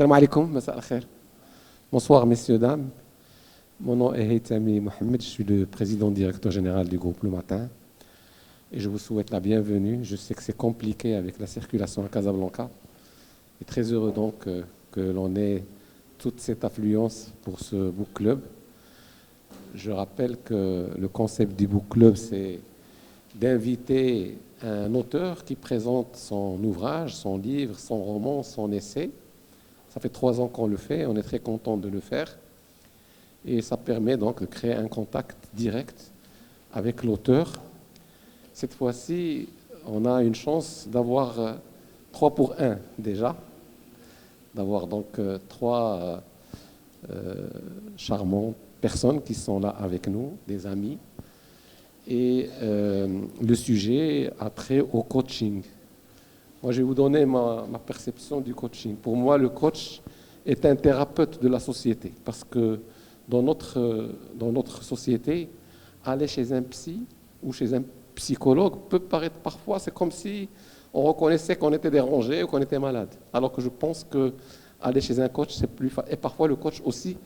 Salam alaikum, masa al-khair. Bonsoir, messieurs, dames. Mon nom est Haythami Mohamed, je suis le président directeur général du groupe Le Matin et je vous souhaite la bienvenue. Je sais que c'est compliqué avec la circulation à Casablanca et très heureux donc que l'on ait toute cette affluence pour ce book club. Je rappelle que le concept du book club, c'est d'inviter un auteur qui présente son ouvrage, son livre, son roman, son essai. Ça fait 3 ans qu'on le fait, on est très content de le faire. Et ça permet donc de créer un contact direct avec l'auteur. Cette fois-ci, on a une chance d'avoir 3 pour 1 déjà, d'avoir donc 3 charmantes personnes qui sont là avec nous, des amis. Et le sujet a trait au coaching. Moi, je vais vous donner ma perception du coaching. Pour moi, le coach est un thérapeute de la société parce que dans notre société, aller chez un psy ou chez un psychologue peut paraître parfois, c'est comme si on reconnaissait qu'on était dérangé ou qu'on était malade. Alors que je pense que aller chez un coach, c'est plus facile. Et parfois, le coach aussi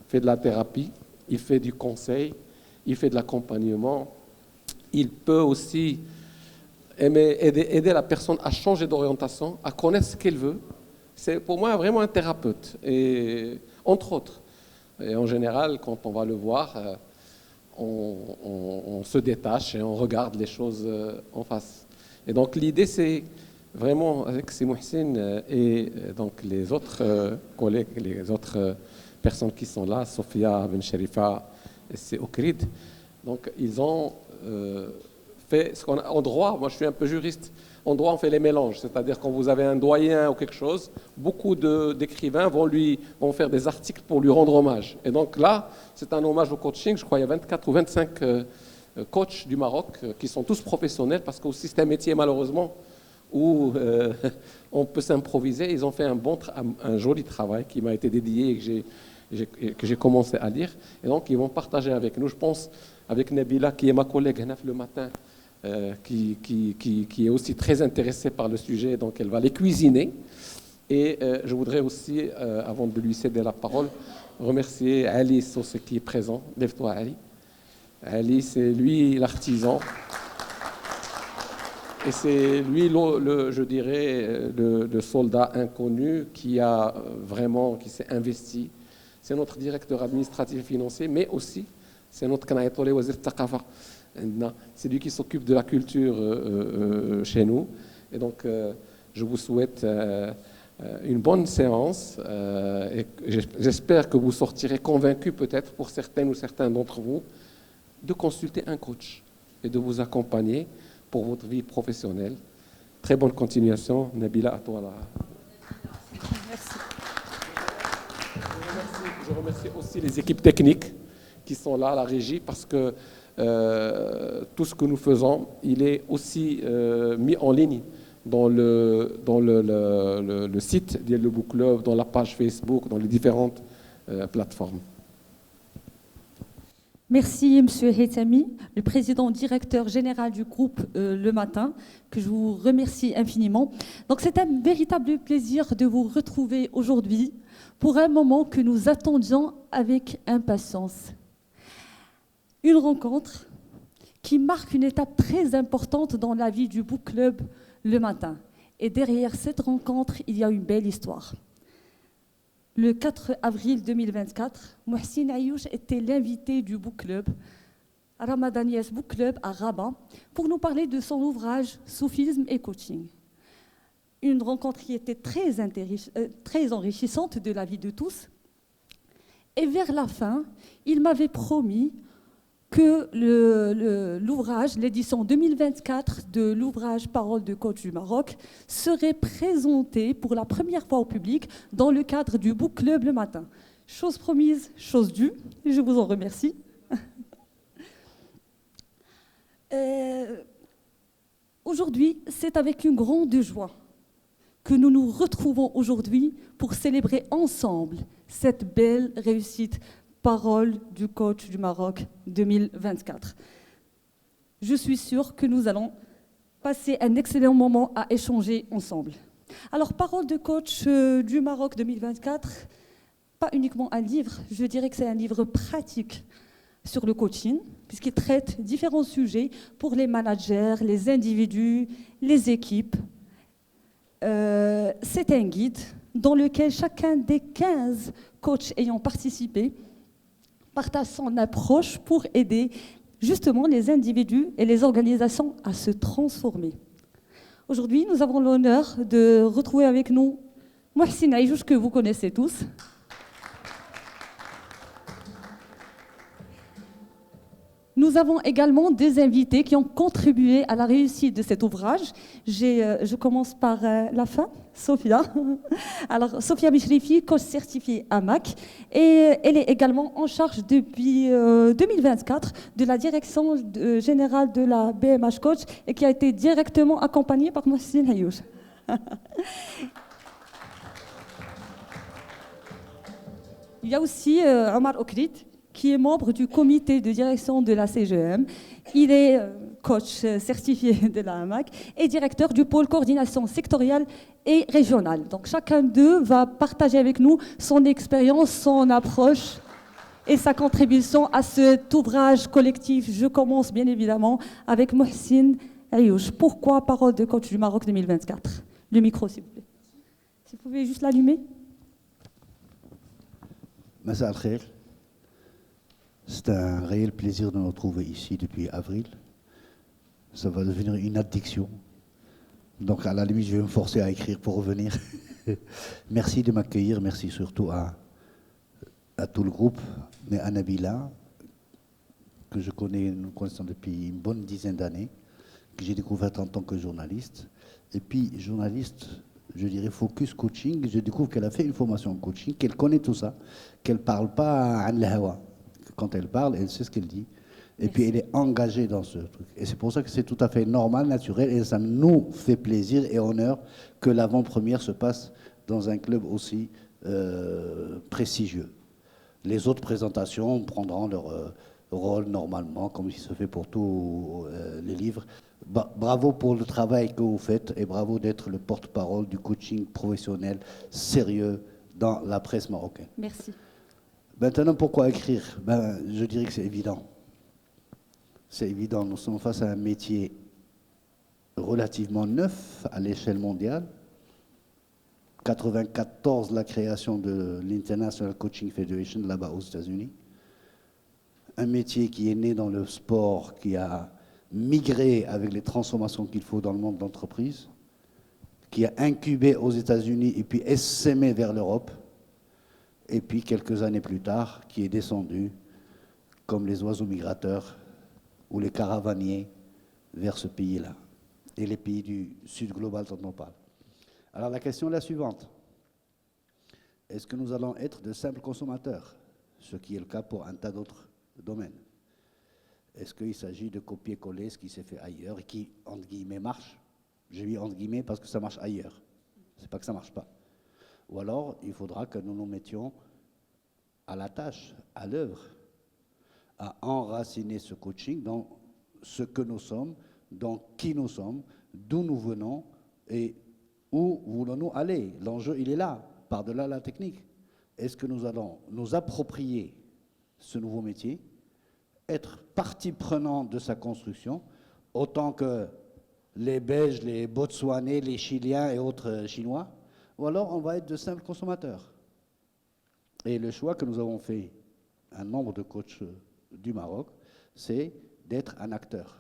fait de la thérapie, il fait du conseil, il fait de l'accompagnement. Il peut aussi aider la personne à changer d'orientation, à connaître ce qu'elle veut. C'est pour moi vraiment un thérapeute, et, entre autres. Et en général, quand on va le voir, on se détache et on regarde les choses en face. Et donc l'idée, c'est vraiment, avec ces Mohsin et donc les autres collègues, les autres personnes qui sont là, Sophia, Ben Sharifa et c'est Okrid, donc ils ont fait ce qu'on a en droit. Moi, je suis un peu juriste. En droit, on fait les mélanges, c'est-à-dire quand vous avez un doyen ou quelque chose, beaucoup d'écrivains vont faire des articles pour lui rendre hommage. Et donc là, c'est un hommage au coaching. Je crois qu'il y a 24 ou 25 coachs du Maroc qui sont tous professionnels parce qu'aussi c'est un métier malheureusement où on peut s'improviser. Ils ont fait un joli travail qui m'a été dédié et que j'ai commencé à lire. Et donc, ils vont partager avec nous, je pense, avec Nabila, qui est ma collègue Le Matin, qui est aussi très intéressée par le sujet, donc elle va les cuisiner. Et je voudrais aussi, avant de lui céder la parole, remercier Ali Sosse qui est présent. Lève-toi, Ali. Ali, c'est lui l'artisan. Et c'est lui, je dirais, le soldat inconnu qui s'est investi. C'est notre directeur administratif et financier, mais aussi c'est notre Kanayatolé Wazir Taqafa. C'est lui qui s'occupe de la culture chez nous. Et donc, je vous souhaite une bonne séance. Et j'espère que vous sortirez convaincus, peut-être pour certaines ou certains d'entre vous, de consulter un coach et de vous accompagner pour votre vie professionnelle. Très bonne continuation. Nabila, à toi. Merci. Je remercie aussi les équipes techniques qui sont là, la régie, parce que tout ce que nous faisons, il est aussi mis en ligne dans le site de Le Book Club, dans la page Facebook, dans les différentes plateformes. Merci, Monsieur Haythami, le président directeur général du groupe Le Matin, que je vous remercie infiniment. Donc, c'est un véritable plaisir de vous retrouver aujourd'hui pour un moment que nous attendions avec impatience. Une rencontre qui marque une étape très importante dans la vie du Book Club Le Matin. Et derrière cette rencontre, il y a une belle histoire. Le 4 avril 2024, Mohsin Ayouch était l'invité du Book Club, Ramadaniès Book Club à Rabat, pour nous parler de son ouvrage Soufisme et coaching. Une rencontre qui était très enrichissante de la vie de tous. Et vers la fin, il m'avait promis que l'ouvrage, l'édition 2024 de l'ouvrage Paroles de coach du Maroc, serait présenté pour la première fois au public dans le cadre du Book Club Le Matin. Chose promise, chose due, je vous en remercie. Aujourd'hui, c'est avec une grande joie que nous nous retrouvons aujourd'hui pour célébrer ensemble cette belle réussite Parole du coach du Maroc 2024. Je suis sûre que nous allons passer un excellent moment à échanger ensemble. Alors, Parole de coach du Maroc 2024, pas uniquement un livre, je dirais que c'est un livre pratique sur le coaching, puisqu'il traite différents sujets pour les managers, les individus, les équipes. C'est un guide dans lequel chacun des 15 coachs ayant participé partage son approche pour aider justement les individus et les organisations à se transformer. Aujourd'hui, nous avons l'honneur de retrouver avec nous Mohsin Aïjouch, que vous connaissez tous. Nous avons également des invités qui ont contribué à la réussite de cet ouvrage. Je commence par la fin, Sophia. Alors, Sophia Michrifi, coach certifiée AMAC, et elle est également en charge depuis 2024 de la direction générale de la BMH Coach et qui a été directement accompagnée par Mohsin Aïjouch. Il y a aussi Omar Okrit, qui est membre du comité de direction de la CGM. Il est coach certifié de la HAMAC et directeur du pôle coordination sectorielle et régionale. Donc chacun d'eux va partager avec nous son expérience, son approche et sa contribution à cet ouvrage collectif. Je commence bien évidemment avec Mohsin Aïjouch. Pourquoi Parole de coach du Maroc 2024? Le micro, s'il vous plaît. Si vous pouvez juste l'allumer. Massa al-Khair. C'est un réel plaisir de nous retrouver ici depuis avril. Ça va devenir une addiction. Donc à la limite, je vais me forcer à écrire pour revenir. Merci de m'accueillir, merci surtout à tout le groupe, mais à Nabila, que nous connaissons depuis une bonne dizaine d'années, que j'ai découverte en tant que journaliste. Et puis journaliste, je dirais focus coaching, je découvre qu'elle a fait une formation en coaching, qu'elle connaît tout ça, qu'elle ne parle pas à l'hawa. Quand elle parle, elle sait ce qu'elle dit. Et puis elle est engagée dans ce truc. Et c'est pour ça que c'est tout à fait normal, naturel, et ça nous fait plaisir et honneur que l'avant-première se passe dans un club aussi prestigieux. Les autres présentations prendront leur rôle normalement, comme il se fait pour tous les livres. Bravo pour le travail que vous faites et bravo d'être le porte-parole du coaching professionnel sérieux dans la presse marocaine. Merci. Maintenant, pourquoi écrire? Je dirais que c'est évident. C'est évident, nous sommes face à un métier relativement neuf à l'échelle mondiale. 1994, la création de l'International Coaching Federation, là-bas aux États-Unis. Un métier qui est né dans le sport, qui a migré avec les transformations qu'il faut dans le monde de l'entreprise, qui a incubé aux États-Unis et puis essaimé vers l'Europe. Et puis, quelques années plus tard, qui est descendu, comme les oiseaux migrateurs ou les caravaniers, vers ce pays-là, et les pays du Sud global dont on parle. Alors, la question est la suivante. Est-ce que nous allons être de simples consommateurs, ce qui est le cas pour un tas d'autres domaines? Est-ce qu'il s'agit de copier-coller ce qui s'est fait ailleurs et qui, entre guillemets, marche? J'ai mis entre guillemets parce que ça marche ailleurs. C'est pas que ça marche pas. Ou alors, il faudra que nous nous mettions à la tâche, à l'œuvre, à enraciner ce coaching dans ce que nous sommes, dans qui nous sommes, d'où nous venons et où voulons-nous aller. L'enjeu, il est là, par-delà la technique. Est-ce que nous allons nous approprier ce nouveau métier, être partie prenante de sa construction, autant que les Belges, les Botswanais, les Chiliens et autres Chinois, ou alors on va être de simples consommateurs. Et le choix que nous avons fait, un nombre de coachs du Maroc, c'est d'être un acteur,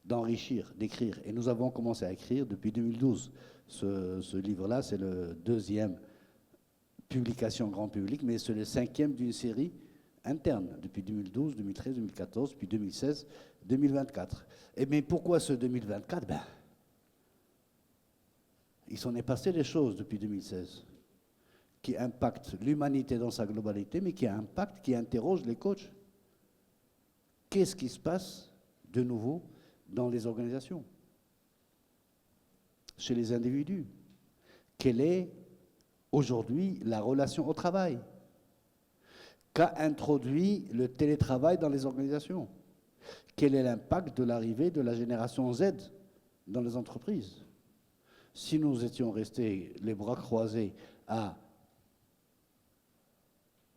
d'enrichir, d'écrire. Et nous avons commencé à écrire depuis 2012. Ce livre-là, c'est le deuxième publication grand public, mais c'est le 5e d'une série interne, depuis 2012, 2013, 2014, puis 2016, 2024. Et mais pourquoi ce 2024? Il s'en est passé des choses depuis 2016 qui impactent l'humanité dans sa globalité, mais qui impactent, qui interrogent les coachs. Qu'est-ce qui se passe de nouveau dans les organisations, chez les individus? Quelle est aujourd'hui la relation au travail? Qu'a introduit le télétravail dans les organisations? Quel est l'impact de l'arrivée de la génération Z dans les entreprises? Si nous étions restés les bras croisés à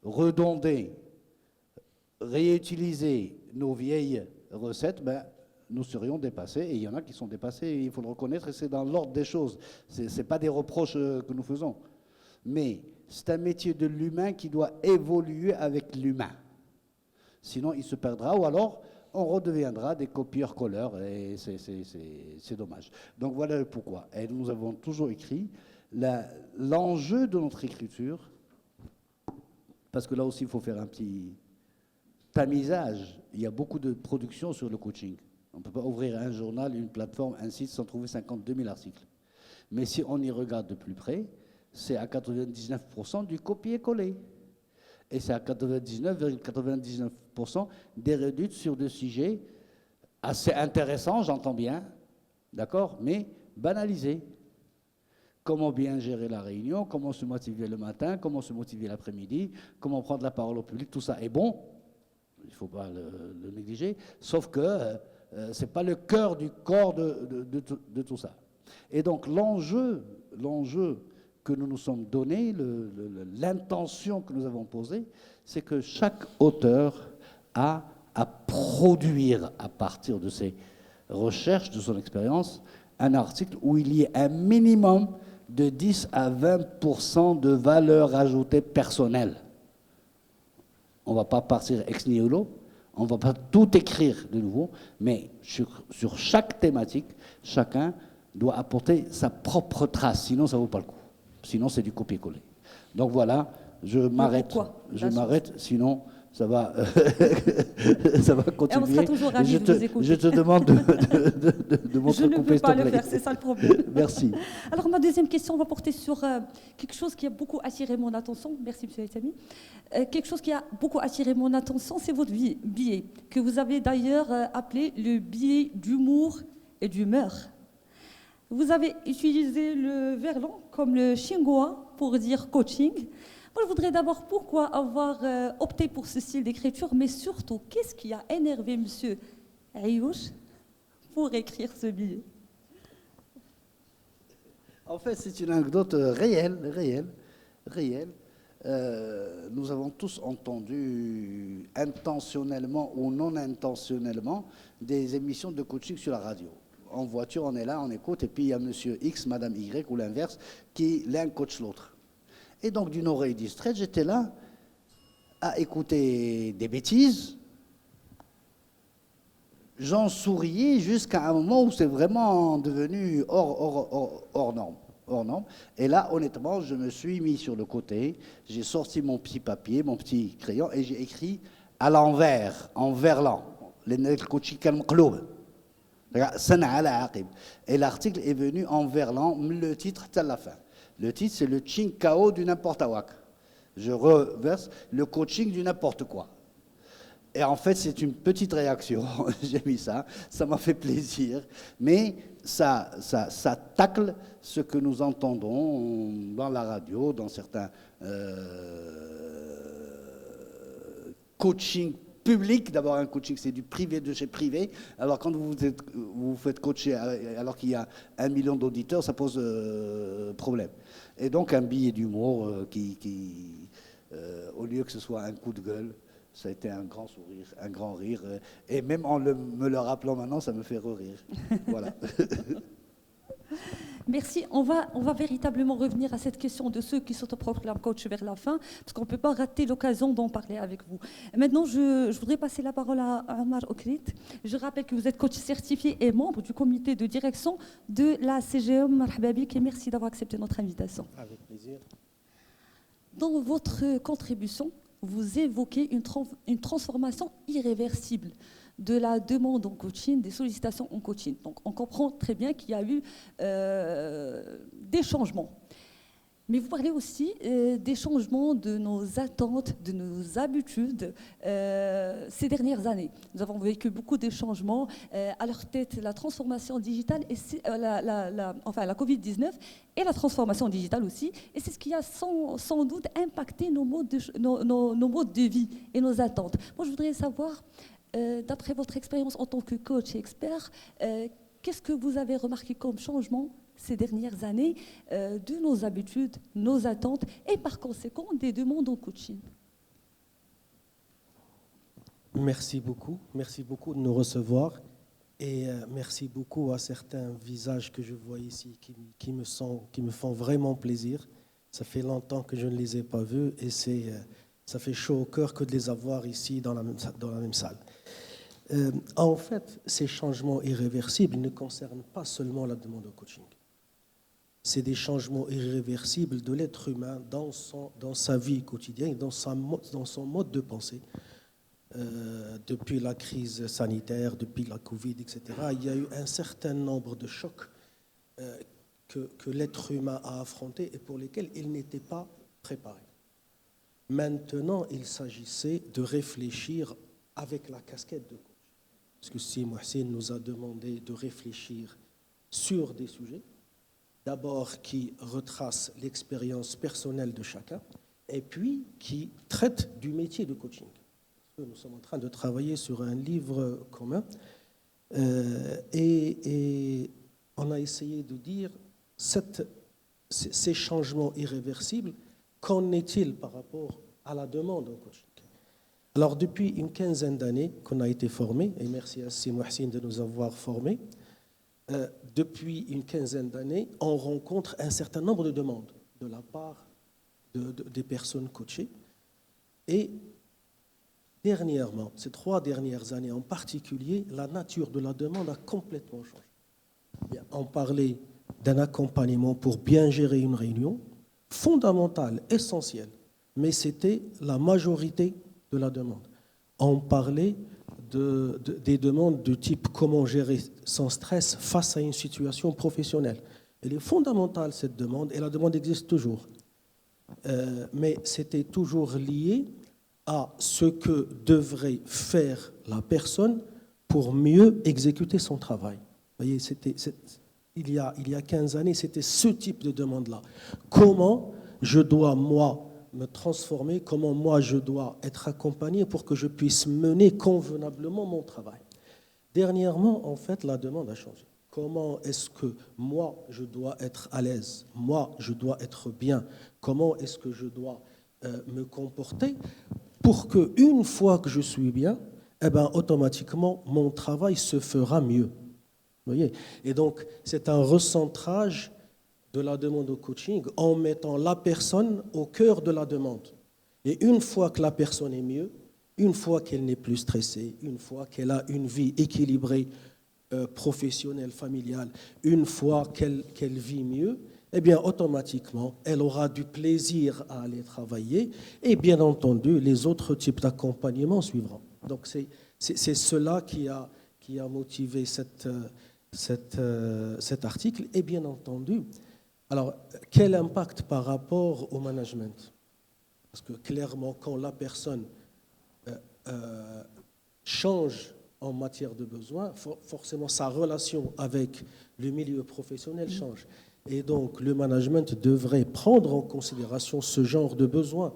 redonder, réutiliser nos vieilles recettes, ben, nous serions dépassés, et il y en a qui sont dépassés, il faut le reconnaître, et c'est dans l'ordre des choses. Ce n'est pas des reproches que nous faisons. Mais c'est un métier de l'humain qui doit évoluer avec l'humain. Sinon, il se perdra, ou alors on redeviendra des copieurs-colleurs, et c'est dommage. Donc voilà le pourquoi. Et nous avons toujours écrit l'enjeu de notre écriture, parce que là aussi, il faut faire un petit tamisage. Il y a beaucoup de production sur le coaching. On ne peut pas ouvrir un journal, une plateforme, un site sans trouver 52 000 articles. Mais si on y regarde de plus près, c'est à 99% du copier-coller. Et c'est à 99,99% des réduites sur des sujets assez intéressants, j'entends bien, d'accord, mais banalisés. Comment bien gérer la réunion, comment se motiver le matin, comment se motiver l'après-midi, comment prendre la parole au public, tout ça est bon, il ne faut pas le négliger, sauf que ce n'est pas le cœur du corps de tout ça. Et donc l'enjeu que nous nous sommes donné, l'intention que nous avons posée, c'est que chaque auteur a à produire à partir de ses recherches, de son expérience, un article où il y ait un minimum de 10 à 20% de valeur ajoutée personnelle. On ne va pas partir ex nihilo, on ne va pas tout écrire de nouveau, mais sur chaque thématique, chacun doit apporter sa propre trace, sinon ça ne vaut pas le coup. Sinon, c'est du copier-coller. Donc voilà, je m'arrête. Je m'arrête, sinon ça va, ça va continuer. Et on sera toujours ravis de vous écouter. Je te demande de m'entrecouper. Je ne peux pas le faire, c'est ça le problème. Merci. Alors ma deuxième question va porter sur quelque chose qui a beaucoup attiré mon attention. Merci M. Haythami. Quelque chose qui a beaucoup attiré mon attention, c'est votre billet, que vous avez d'ailleurs appelé le billet d'humour et d'humeur. Vous avez utilisé le verlan comme le xinghua pour dire coaching. Moi, je voudrais d'abord pourquoi avoir opté pour ce style d'écriture, mais surtout, qu'est-ce qui a énervé M. Ayouch pour écrire ce billet? En fait, c'est une anecdote réelle. Nous avons tous entendu, intentionnellement ou non intentionnellement, des émissions de coaching sur la radio. En voiture, on est là, on écoute, et puis il y a monsieur X, madame Y, ou l'inverse, qui l'un coach l'autre. Et donc, d'une oreille distraite, j'étais là à écouter des bêtises. J'en souriais jusqu'à un moment où c'est vraiment devenu hors norme. Et là, honnêtement, je me suis mis sur le côté, j'ai sorti mon petit papier, mon petit crayon, et j'ai écrit à l'envers, en verlan, les coaching al-maqloub. Et l'article est venu en verlan, le titre à la fin. Le titre, c'est le Chinkao du n'importe quoi. Je reverse le coaching du n'importe quoi. Et en fait, c'est une petite réaction. J'ai mis ça m'a fait plaisir. Mais ça tacle ce que nous entendons dans la radio, dans certains coaching public. D'abord, un coaching, c'est du privé de chez privé. Alors, quand vous vous faites coacher alors qu'il y a 1 million d'auditeurs, ça pose problème. Et donc, un billet d'humour au lieu que ce soit un coup de gueule, ça a été un grand sourire, un grand rire. Et même en me le rappelant maintenant, ça me fait rire. Voilà. Merci. On va véritablement revenir à cette question de ceux qui s'autoproclament coach vers la fin, parce qu'on ne peut pas rater l'occasion d'en parler avec vous. Maintenant, je voudrais passer la parole à Omar Okrit. Je rappelle que vous êtes coach certifié et membre du comité de direction de la CGM Marhaba bik, et merci d'avoir accepté notre invitation. Avec plaisir. Dans votre contribution, vous évoquez une transformation irréversible de la demande en coaching, des sollicitations en coaching. Donc on comprend très bien qu'il y a eu des changements. Mais vous parlez aussi des changements de nos attentes, de nos habitudes ces dernières années. Nous avons vécu beaucoup de changements, à leur tête la transformation digitale, et la Covid-19 et la transformation digitale aussi. Et c'est ce qui a sans doute impacté nos modes de vie et nos attentes. Moi, je voudrais savoir, d'après votre expérience en tant que coach et expert, qu'est-ce que vous avez remarqué comme changement ces dernières années de nos habitudes, nos attentes et par conséquent des demandes en coaching. Merci beaucoup de nous recevoir et merci beaucoup à certains visages que je vois ici qui me font vraiment plaisir. Ça fait longtemps que je ne les ai pas vus et ça fait chaud au cœur que de les avoir ici dans la même salle. En fait, ces changements irréversibles ne concernent pas seulement la demande au coaching. C'est des changements irréversibles de l'être humain dans sa vie quotidienne, dans son mode de pensée. Depuis la crise sanitaire, depuis la Covid, etc., il y a eu un certain nombre de chocs que l'être humain a affrontés et pour lesquels il n'était pas préparé. Maintenant, il s'agissait de réfléchir avec la casquette de coach. Parce que Si Mohsin nous a demandé de réfléchir sur des sujets, d'abord qui retracent l'expérience personnelle de chacun, et puis qui traitent du métier de coaching. Nous sommes en train de travailler sur un livre commun et on a essayé de dire ces changements irréversibles, qu'en est-il par rapport à la demande au coaching? Alors, depuis une quinzaine d'années qu'on a été formés, et merci à Si Mohsin de nous avoir formés, depuis une quinzaine d'années, on rencontre un certain nombre de demandes de la part des personnes coachées. Et dernièrement, ces 3 dernières années en particulier, la nature de la demande a complètement changé. On parlait d'un accompagnement pour bien gérer une réunion, fondamental, essentiel, mais c'était la majorité de la demande. On parlait des demandes de type comment gérer son stress face à une situation professionnelle. Elle est fondamentale, cette demande, et la demande existe toujours. Mais c'était toujours lié à ce que devrait faire la personne pour mieux exécuter son travail. Vous voyez, il y a 15 années, c'était ce type de demande-là. Comment je dois, moi, me transformer, comment moi je dois être accompagné pour que je puisse mener convenablement mon travail. Dernièrement, en fait, la demande a changé. Comment est-ce que moi je dois être à l'aise, moi je dois être bien, comment est-ce que je dois me comporter pour que une fois que je suis bien, automatiquement mon travail se fera mieux. Vous voyez ? Et donc c'est un recentrage de la demande au coaching en mettant la personne au cœur de la demande. Et une fois que la personne est mieux, une fois qu'elle n'est plus stressée, une fois qu'elle a une vie équilibrée, professionnelle, familiale, une fois qu'elle vit mieux, eh bien automatiquement, elle aura du plaisir à aller travailler et bien entendu, les autres types d'accompagnement suivront. Donc c'est cela qui a motivé cet article et bien entendu, alors, quel impact par rapport au management? Parce que clairement, quand la personne change en matière de besoin, forcément sa relation avec le milieu professionnel change. Et donc, le management devrait prendre en considération ce genre de besoins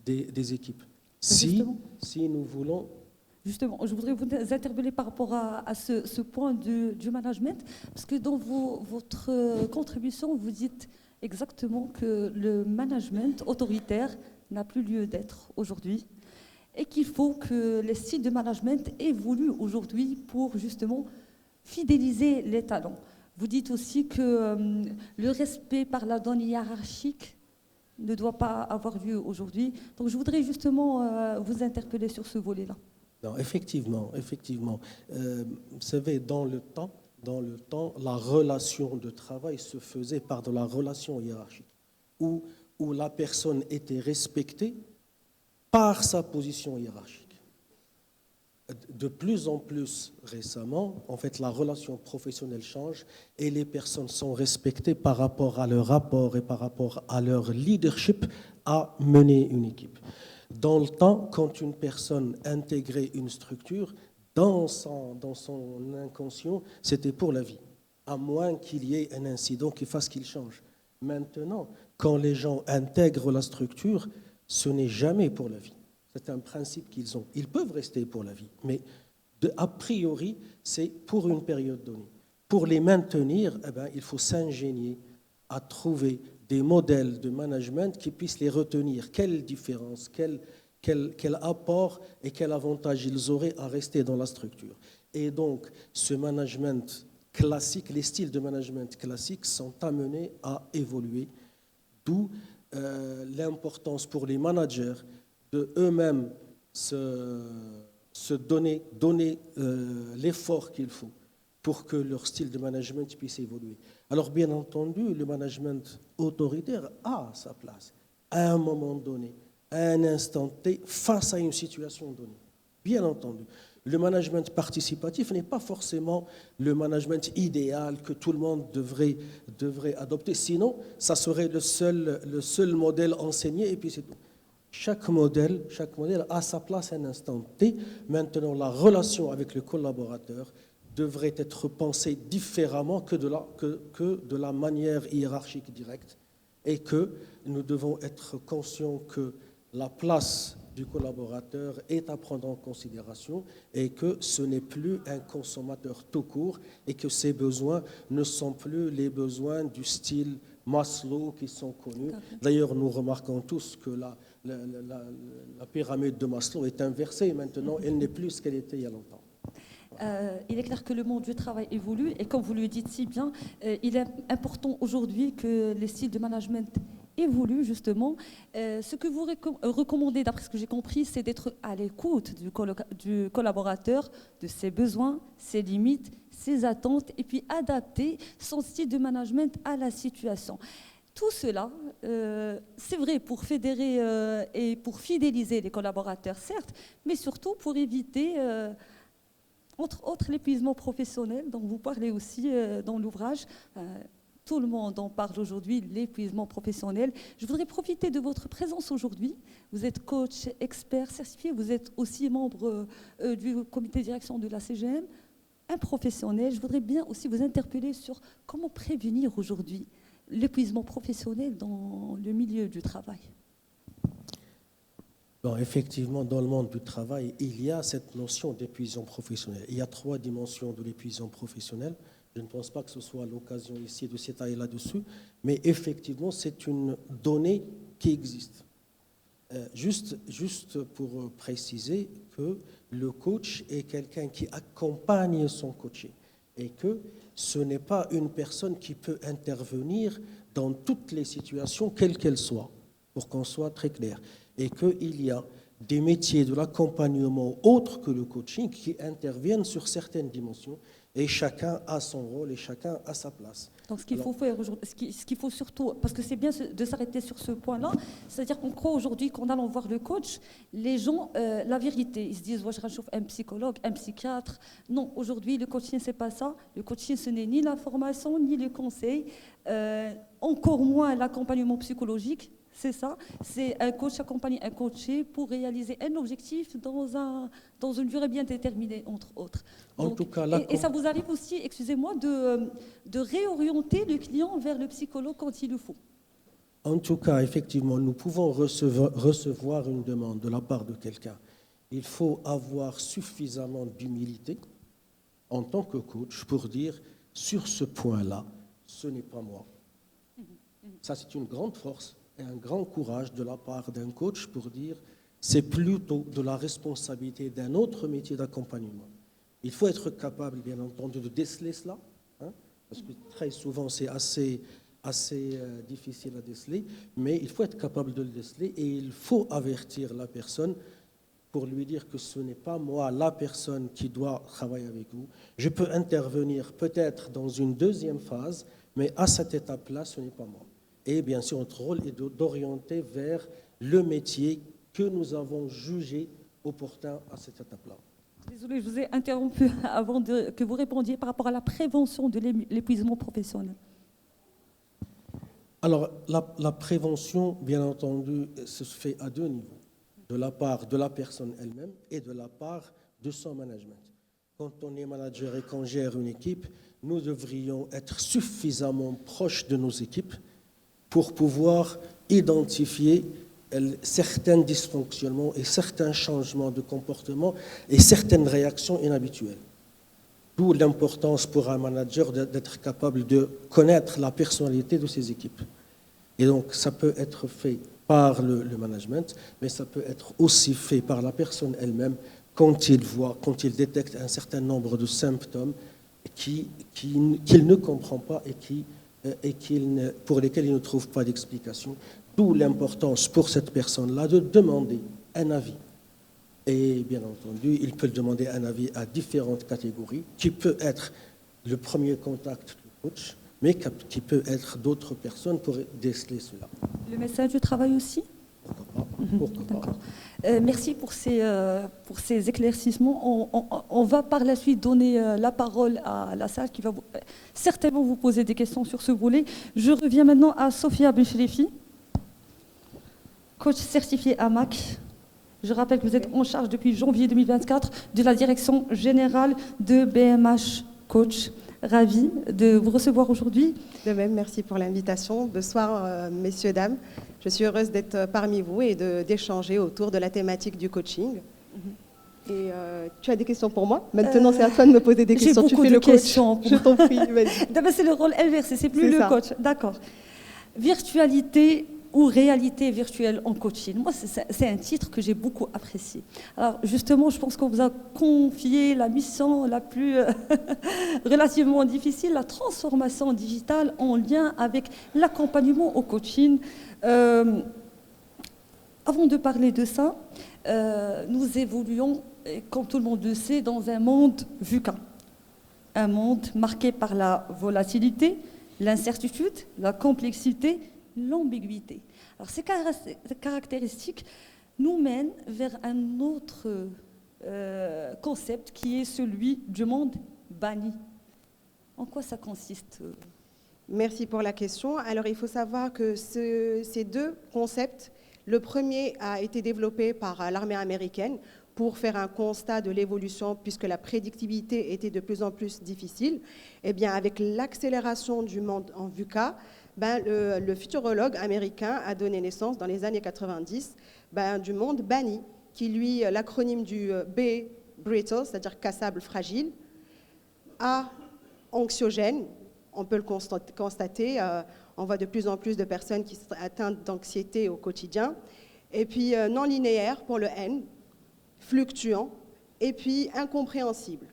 des équipes. Si nous voulons... Justement, je voudrais vous interpeller par rapport à ce point du management, parce que dans votre contribution, vous dites exactement que le management autoritaire n'a plus lieu d'être aujourd'hui et qu'il faut que les styles de management évoluent aujourd'hui pour justement fidéliser les talents. Vous dites aussi que le respect par la donne hiérarchique ne doit pas avoir lieu aujourd'hui. Donc je voudrais justement vous interpeller sur ce volet-là. Non, effectivement. Vous savez, dans le temps, la relation de travail se faisait par de la relation hiérarchique, où la personne était respectée par sa position hiérarchique. De plus en plus récemment, en fait, la relation professionnelle change et les personnes sont respectées par rapport à leur rapport et par rapport à leur leadership à mener une équipe. Dans le temps, quand une personne intégrait une structure, dans son inconscient, c'était pour la vie, à moins qu'il y ait un incident qui fasse qu'il change. Maintenant, quand les gens intègrent la structure, ce n'est jamais pour la vie. C'est un principe qu'ils ont. Ils peuvent rester pour la vie, mais a priori, c'est pour une période donnée. pour les maintenir, eh ben, il faut s'ingénier à trouver des modèles de management qui puissent les retenir. Quelle différence, quel apport et quel avantage ils auraient à rester dans la structure. Et donc, ce management classique, les styles de management classiques sont amenés à évoluer, d'où l'importance pour les managers de eux-mêmes se donner l'effort qu'il faut pour que leur style de management puisse évoluer. Alors, bien entendu, le management autoritaire a sa place à un moment donné, à un instant T, face à une situation donnée. Bien entendu. Le management participatif n'est pas forcément le management idéal que tout le monde devrait adopter. Sinon, ça serait le seul modèle enseigné et puis c'est tout. Chaque modèle a sa place à un instant T. Maintenant, la relation avec le collaborateur devrait être pensée différemment que de la manière hiérarchique directe et que nous devons être conscients que la place du collaborateur est à prendre en considération et que ce n'est plus un consommateur tout court et que ses besoins ne sont plus les besoins du style Maslow qui sont connus. D'ailleurs, nous remarquons tous que la pyramide de Maslow est inversée maintenant, elle n'est plus ce qu'elle était il y a longtemps. Il est clair que le monde du travail évolue et comme vous le dites si bien, il est important aujourd'hui que les styles de management évoluent justement. Ce que vous recommandez, d'après ce que j'ai compris, c'est d'être à l'écoute du collaborateur, de ses besoins, ses limites, ses attentes et puis adapter son style de management à la situation. Tout cela, c'est vrai pour fédérer et pour fidéliser les collaborateurs, certes, mais surtout pour éviter... entre autres, l'épuisement professionnel dont vous parlez aussi dans l'ouvrage. Tout le monde en parle aujourd'hui, l'épuisement professionnel. Je voudrais profiter de votre présence aujourd'hui. Vous êtes coach, expert, certifié. Vous êtes aussi membre du comité de direction de la CGM, un professionnel. Je voudrais bien aussi vous interpeller sur comment prévenir aujourd'hui l'épuisement professionnel dans le milieu du travail. Bon, effectivement, dans le monde du travail, il y a cette notion d'épuisement professionnel. Il y a 3 dimensions de l'épuisement professionnel. Je ne pense pas que ce soit l'occasion ici de s'étaler là-dessus, mais effectivement, c'est une donnée qui existe. Juste pour préciser que le coach est quelqu'un qui accompagne son coaché et que ce n'est pas une personne qui peut intervenir dans toutes les situations, quelles qu'elles soient, pour qu'on soit très clair. Et qu'il y a des métiers de l'accompagnement autres que le coaching qui interviennent sur certaines dimensions et chacun a son rôle et chacun a sa place. Donc ce qu'il faut faire aujourd'hui, ce qu'il faut surtout, parce que c'est bien de s'arrêter sur ce point-là, c'est-à-dire qu'on croit aujourd'hui qu'en allant voir le coach, les gens, la vérité, ils se disent, je réchauffe un psychologue, un psychiatre. Non, aujourd'hui, le coaching, c'est pas ça. Le coaching, ce n'est ni la formation, ni le conseil, encore moins l'accompagnement psychologique. C'est ça, c'est un coach accompagné un coaché pour réaliser un objectif dans une durée bien déterminée, entre autres. Donc, en tout cas, et ça vous arrive aussi, excusez-moi, de réorienter le client vers le psychologue quand il le faut. En tout cas, effectivement, nous pouvons recevoir une demande de la part de quelqu'un. Il faut avoir suffisamment d'humilité en tant que coach pour dire, sur ce point-là, ce n'est pas moi. Ça, c'est une grande force et un grand courage de la part d'un coach pour dire c'est plutôt de la responsabilité d'un autre métier d'accompagnement. Il faut être capable, bien entendu, de déceler cela, parce que très souvent c'est assez difficile à déceler, mais il faut être capable de le déceler et il faut avertir la personne pour lui dire que ce n'est pas moi, la personne qui doit travailler avec vous. Je peux intervenir peut-être dans une deuxième phase, mais à cette étape-là, ce n'est pas moi. Et bien sûr, notre rôle est d'orienter vers le métier que nous avons jugé opportun à cette étape-là. Désolée, je vous ai interrompu avant que vous répondiez par rapport à la prévention de l'épuisement professionnel. Alors, la prévention, bien entendu, se fait à 2 niveaux, de la part de la personne elle-même et de la part de son management. Quand on est manager et qu'on gère une équipe, nous devrions être suffisamment proches de nos équipes pour pouvoir identifier certains dysfonctionnements et certains changements de comportement et certaines réactions inhabituelles. D'où l'importance pour un manager d'être capable de connaître la personnalité de ses équipes. Et donc, ça peut être fait par le management, mais ça peut être aussi fait par la personne elle-même quand il détecte un certain nombre de symptômes qu'il ne comprend pas et pour lesquels il ne trouve pas d'explication. D'où l'importance pour cette personne-là de demander un avis. Et bien entendu, il peut demander un avis à différentes catégories, qui peut être le premier contact du coach, mais qui peut être d'autres personnes pour déceler cela. Le médecin du travail aussi? Pourquoi pas. Merci pour ces éclaircissements. On va par la suite donner la parole à la salle qui va certainement vous poser des questions sur ce volet. Je reviens maintenant à Sophia Bencherifi, coach certifié AMAC. Je rappelle que vous êtes en charge depuis janvier 2024 de la direction générale de BMH Coach. Ravi de vous recevoir aujourd'hui. De même, merci pour l'invitation. Bonsoir, messieurs, dames. Je suis heureuse d'être parmi vous et d'échanger autour de la thématique du coaching. Et tu as des questions pour moi? Maintenant, c'est à toi de me poser des questions. Tu fais le coach. Je t'en prie, vas-y. C'est le rôle inversé, c'est plus le coach. D'accord. Virtualité ou réalité virtuelle en coaching. Moi, c'est un titre que j'ai beaucoup apprécié. Alors, justement, je pense qu'on vous a confié la mission la plus relativement difficile, la transformation digitale en lien avec l'accompagnement au coaching. Avant de parler de ça, nous évoluons, comme tout le monde le sait, dans un monde VUCA. Un monde marqué par la volatilité, l'incertitude, la complexité, l'ambiguïté. Alors, ces caractéristiques nous mènent vers un autre concept qui est celui du monde banni. En quoi ça consiste? Merci pour la question. Alors, il faut savoir que ces deux concepts, le premier a été développé par l'armée américaine pour faire un constat de l'évolution, puisque la prédictibilité était de plus en plus difficile. Eh bien, avec l'accélération du monde en VUCA, le futurologue américain a donné naissance dans les années 90 du monde banni, qui lui, l'acronyme du B, brittle, c'est-à-dire cassable, fragile, A, anxiogène, on peut le constater, on voit de plus en plus de personnes qui sont atteintes d'anxiété au quotidien, et puis non linéaire pour le N, fluctuant, et puis incompréhensible.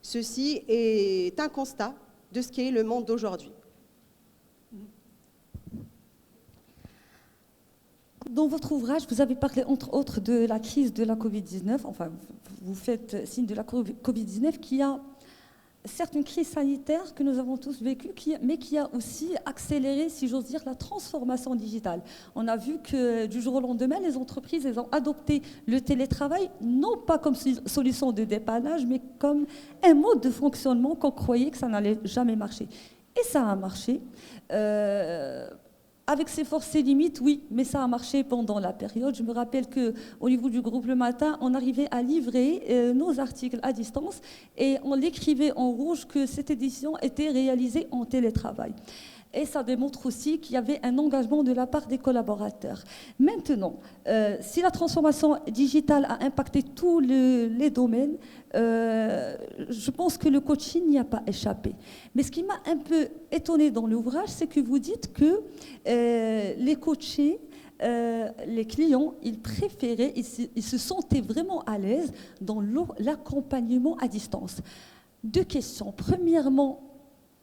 Ceci est un constat de ce qu'est le monde d'aujourd'hui. Dans votre ouvrage, vous avez parlé entre autres de la crise de la Covid-19, enfin vous faites signe de la Covid-19 qui a certes une crise sanitaire que nous avons tous vécue, mais qui a aussi accéléré, si j'ose dire, la transformation digitale. On a vu que du jour au lendemain, les entreprises elles ont adopté le télétravail, non pas comme solution de dépannage, mais comme un mode de fonctionnement qu'on croyait que ça n'allait jamais marcher. Et ça a marché. Avec ses forces et limites, oui, mais ça a marché pendant la période. Je me rappelle qu'au niveau du groupe Le Matin, on arrivait à livrer nos articles à distance et on l'écrivait en rouge que cette édition était réalisée en télétravail. Et ça démontre aussi qu'il y avait un engagement de la part des collaborateurs. Maintenant, si la transformation digitale a impacté tous les domaines, je pense que le coaching n'y a pas échappé. Mais ce qui m'a un peu étonnée dans l'ouvrage, c'est que vous dites que les coachés, les clients, ils préféraient, ils se sentaient vraiment à l'aise dans l'accompagnement à distance. Deux questions. Premièrement,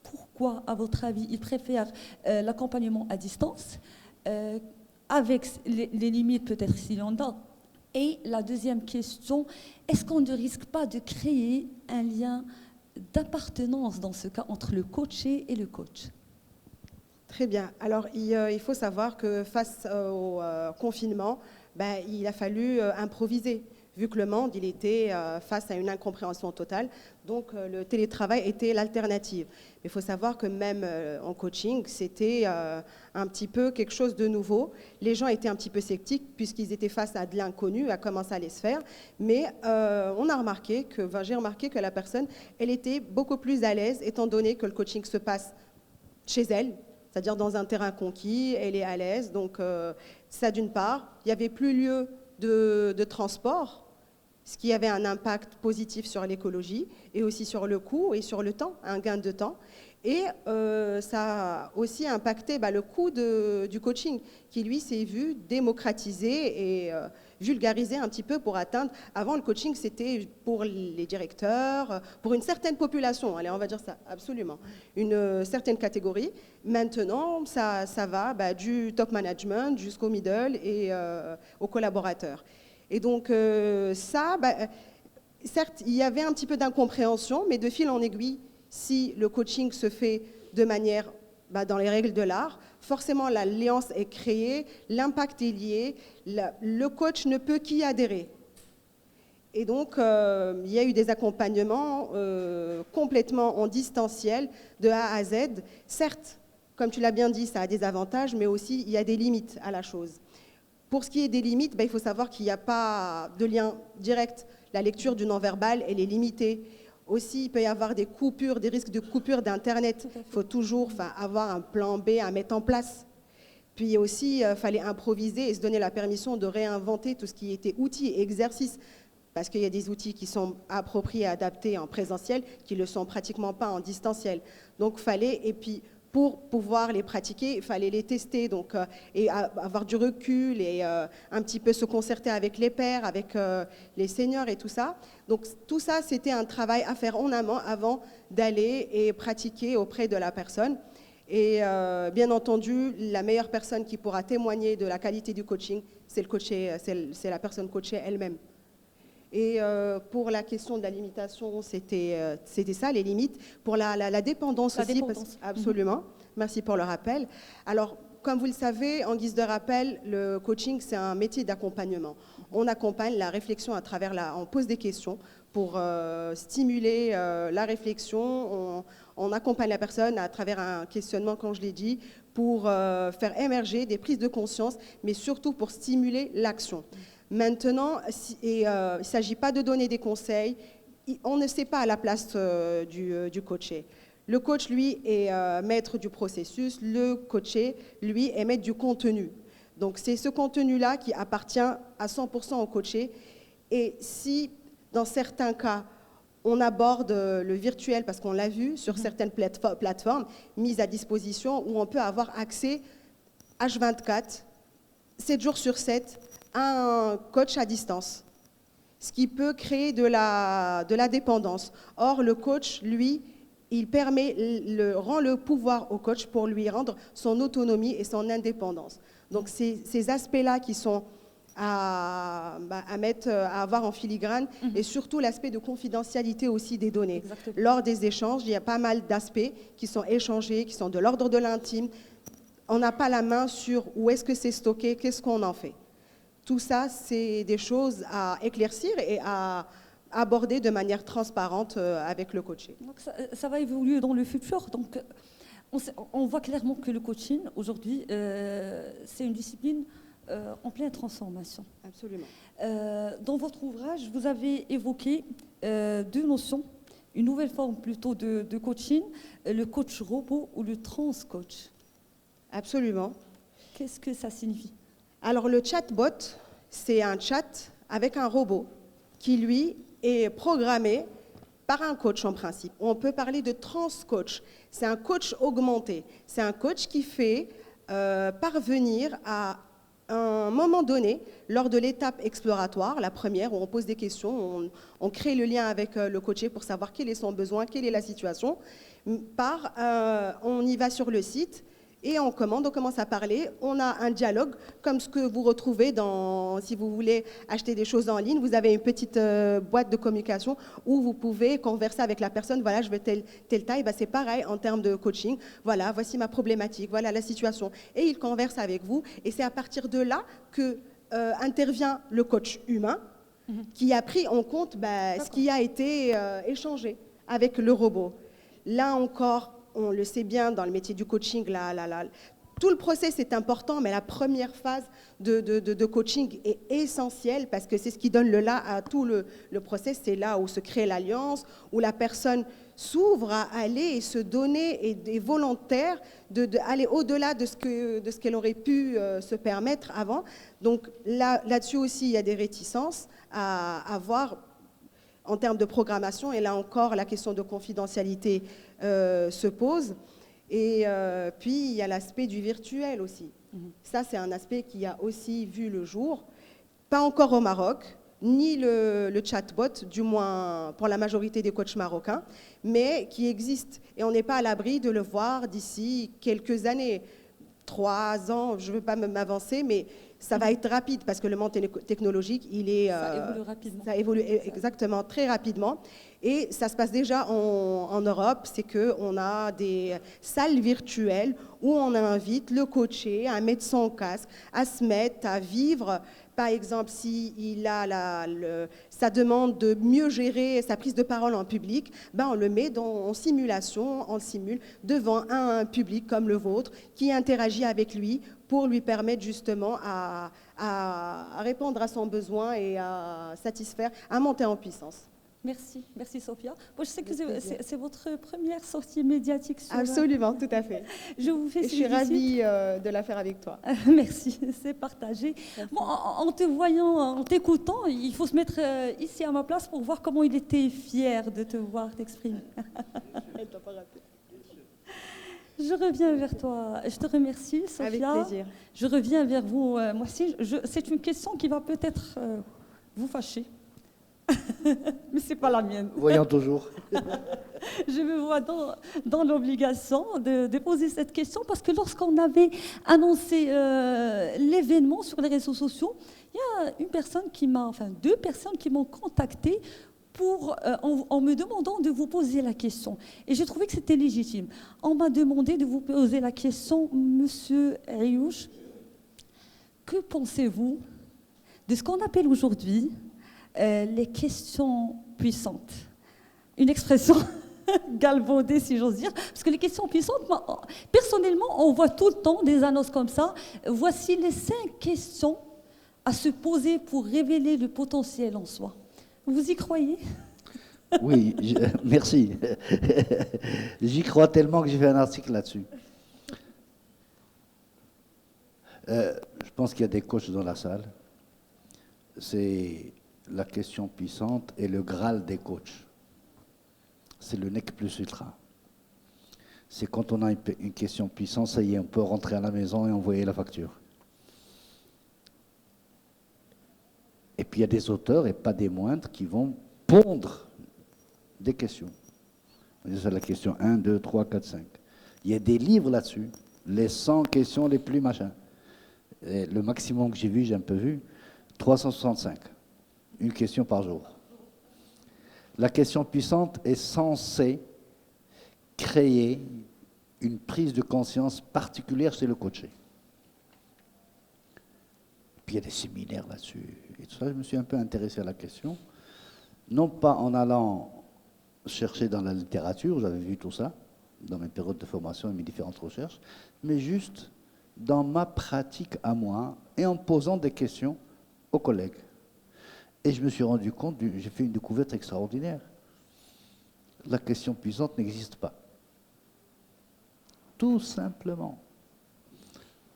pourquoi, à votre avis, ils préfèrent l'accompagnement à distance, avec les limites peut-être s'il y en a? Et la deuxième question, est-ce qu'on ne risque pas de créer un lien d'appartenance dans ce cas entre le coaché et le coach? Très bien. Alors, il faut savoir que face au confinement, il a fallu improviser. Vu que le monde il était face à une incompréhension totale, donc le télétravail était l'alternative. Mais il faut savoir que même en coaching, c'était un petit peu quelque chose de nouveau. Les gens étaient un petit peu sceptiques puisqu'ils étaient face à de l'inconnu, à comment ça allait se faire. Mais j'ai remarqué que la personne, elle était beaucoup plus à l'aise étant donné que le coaching se passe chez elle, c'est-à-dire dans un terrain conquis, elle est à l'aise. Donc ça d'une part, il n'y avait plus lieu de transport. ce qui avait un impact positif sur l'écologie et aussi sur le coût et sur le temps, un gain de temps. Et ça a aussi impacté le coût du coaching, qui lui s'est vu démocratisé et vulgarisé un petit peu pour atteindre. Avant, le coaching, c'était pour les directeurs, pour une certaine population, allez, on va dire ça, absolument, une certaine catégorie. Maintenant, ça va du top management jusqu'au middle et aux collaborateurs. Et donc, certes, il y avait un petit peu d'incompréhension, mais de fil en aiguille, si le coaching se fait de manière dans les règles de l'art, forcément l'alliance est créée, l'impact est lié, le coach ne peut qu'y adhérer. Et donc, il y a eu des accompagnements complètement en distanciel, de A à Z. Certes, comme tu l'as bien dit, ça a des avantages, mais aussi il y a des limites à la chose. Pour ce qui est des limites, il faut savoir qu'il n'y a pas de lien direct. La lecture du non-verbal, elle est limitée. Aussi, il peut y avoir des coupures, des risques de coupure d'Internet. Il faut toujours avoir un plan B à mettre en place. Puis aussi, il fallait improviser et se donner la permission de réinventer tout ce qui était outils et exercices. Parce qu'il y a des outils qui sont appropriés, adaptés en présentiel, qui ne le sont pratiquement pas en distanciel. Donc, et puis pour pouvoir les pratiquer, il fallait les tester, donc, et avoir du recul et un petit peu se concerter avec les pairs, avec les seniors et tout ça. Donc tout ça, c'était un travail à faire en amont avant d'aller et pratiquer auprès de la personne. Et bien entendu, la meilleure personne qui pourra témoigner de la qualité du coaching, c'est le coaché, c'est la personne coachée elle-même. Et pour la question de la limitation, c'était ça, les limites. Pour la dépendance aussi, absolument. Merci pour le rappel. Alors, comme vous le savez, en guise de rappel, le coaching, c'est un métier d'accompagnement. On accompagne la réflexion on pose des questions pour stimuler la réflexion. On accompagne la personne à travers un questionnement, comme je l'ai dit, pour faire émerger des prises de conscience, mais surtout pour stimuler l'action. Maintenant, il ne s'agit pas de donner des conseils, on ne sait pas à la place du coaché. Le coach, lui, est maître du processus, le coaché, lui, est maître du contenu. Donc c'est ce contenu-là qui appartient à 100% au coaché. Et si, dans certains cas, on aborde le virtuel, parce qu'on l'a vu sur certaines plateformes mises à disposition, où on peut avoir accès H24, 7 jours sur 7, un coach à distance, ce qui peut créer de la dépendance. Or, le coach, lui, il rend le pouvoir au coach pour lui rendre son autonomie et son indépendance. Donc, ces aspects-là qui sont à avoir en filigrane, et surtout l'aspect de confidentialité aussi des données. Exactement. Lors des échanges, il y a pas mal d'aspects qui sont échangés, qui sont de l'ordre de l'intime. On n'a pas la main sur où est-ce que c'est stocké, qu'est-ce qu'on en fait. Tout ça, c'est des choses à éclaircir et à aborder de manière transparente avec le coaché. Donc ça va évoluer dans le futur. Donc on voit clairement que le coaching, aujourd'hui, c'est une discipline en pleine transformation. Absolument. Dans votre ouvrage, vous avez évoqué deux notions, une nouvelle forme plutôt de coaching, le coach robot ou le trans-coach. Absolument. Qu'est-ce que ça signifie ? Alors, le chatbot, c'est un chat avec un robot qui, lui, est programmé par un coach en principe. On peut parler de trans-coach. C'est un coach augmenté. C'est un coach qui fait parvenir à un moment donné, lors de l'étape exploratoire, la première, où on pose des questions, on crée le lien avec le coaché pour savoir quel est son besoin, quelle est la situation. On y va sur le site, et on commence à parler, on a un dialogue comme ce que vous retrouvez si vous voulez acheter des choses en ligne, vous avez une petite boîte de communication où vous pouvez converser avec la personne, voilà, je veux telle taille, c'est pareil en termes de coaching, voilà, voici ma problématique, voilà la situation. Et il converse avec vous, et c'est à partir de là que intervient le coach humain qui a pris en compte ce qui a été échangé avec le robot. Là encore, on le sait bien dans le métier du coaching, tout le process est important, mais la première phase de coaching est essentielle parce que c'est ce qui donne le là à tout le process. C'est là où se crée l'alliance, où la personne s'ouvre à aller et se donner et est volontaire d'aller au-delà de ce qu'elle aurait pu se permettre avant. Donc là-dessus aussi, il y a des réticences à avoir en termes de programmation. Et là encore, la question de confidentialité se pose. Et puis, il y a l'aspect du virtuel aussi. Ça, c'est un aspect qui a aussi vu le jour. Pas encore au Maroc, ni le chatbot, du moins pour la majorité des coachs marocains, mais qui existe. Et on n'est pas à l'abri de le voir d'ici quelques années, 3 ans, je ne veux pas m'avancer, mais ça va être rapide parce que le monde technologique, Ça évolue rapidement. Ça évolue exactement, très rapidement. Et ça se passe déjà en Europe, c'est qu'on a des salles virtuelles où on invite le coaché à mettre son casque, à se mettre, à vivre. Par exemple, s'il a sa demande de mieux gérer sa prise de parole en public, ben on le met en simulation, on le simule devant un public comme le vôtre qui interagit avec lui pour lui permettre justement à répondre à son besoin et à satisfaire, à monter en puissance. Merci Sophia. Bon, je sais que c'est votre première sortie médiatique sur... Absolument, tout à fait. Je vous fais Je suis ravie de la faire avec toi. Merci, c'est partagé. Bon, en te voyant, en t'écoutant, il faut se mettre ici à ma place pour voir comment il était fier de te voir t'exprimer. Je reviens vers toi. Je te remercie, Sophia. Avec plaisir. Je reviens vers vous, Mohsin. C'est une question qui va peut-être vous fâcher. Mais ce n'est pas la mienne. Voyons toujours. Je me vois dans l'obligation de poser cette question parce que lorsqu'on avait annoncé l'événement sur les réseaux sociaux, il y a deux personnes qui m'ont contacté en me demandant de vous poser la question. Et j'ai trouvé que c'était légitime. On m'a demandé de vous poser la question, Monsieur Ayouch, que pensez-vous de ce qu'on appelle aujourd'hui les questions puissantes? Une expression galvaudée, si j'ose dire, parce que les questions puissantes, personnellement, on voit tout le temps des annonces comme ça. Voici les 5 questions à se poser pour révéler le potentiel en soi. Vous y croyez? Oui, merci. J'y crois tellement que j'ai fait un article là-dessus. Je pense qu'il y a des coachs dans la salle. C'est la question puissante et le Graal des coachs. C'est le nec plus ultra. C'est quand on a une question puissante, ça y est, on peut rentrer à la maison et envoyer la facture. Et puis il y a des auteurs, et pas des moindres, qui vont pondre des questions. C'est la question 1, 2, 3, 4, 5. Il y a des livres là-dessus, les 100 questions les plus machins. Et le maximum que j'ai vu, j'ai un peu vu, 365. Une question par jour. La question puissante est censée créer une prise de conscience particulière chez le coaché. Puis il y a des séminaires là-dessus. Et tout ça, je me suis un peu intéressé à la question. Non pas en allant chercher dans la littérature, j'avais vu tout ça, dans mes périodes de formation et mes différentes recherches, mais juste dans ma pratique à moi et en posant des questions aux collègues. Et je me suis rendu compte, j'ai fait une découverte extraordinaire. La question puissante n'existe pas. Tout simplement.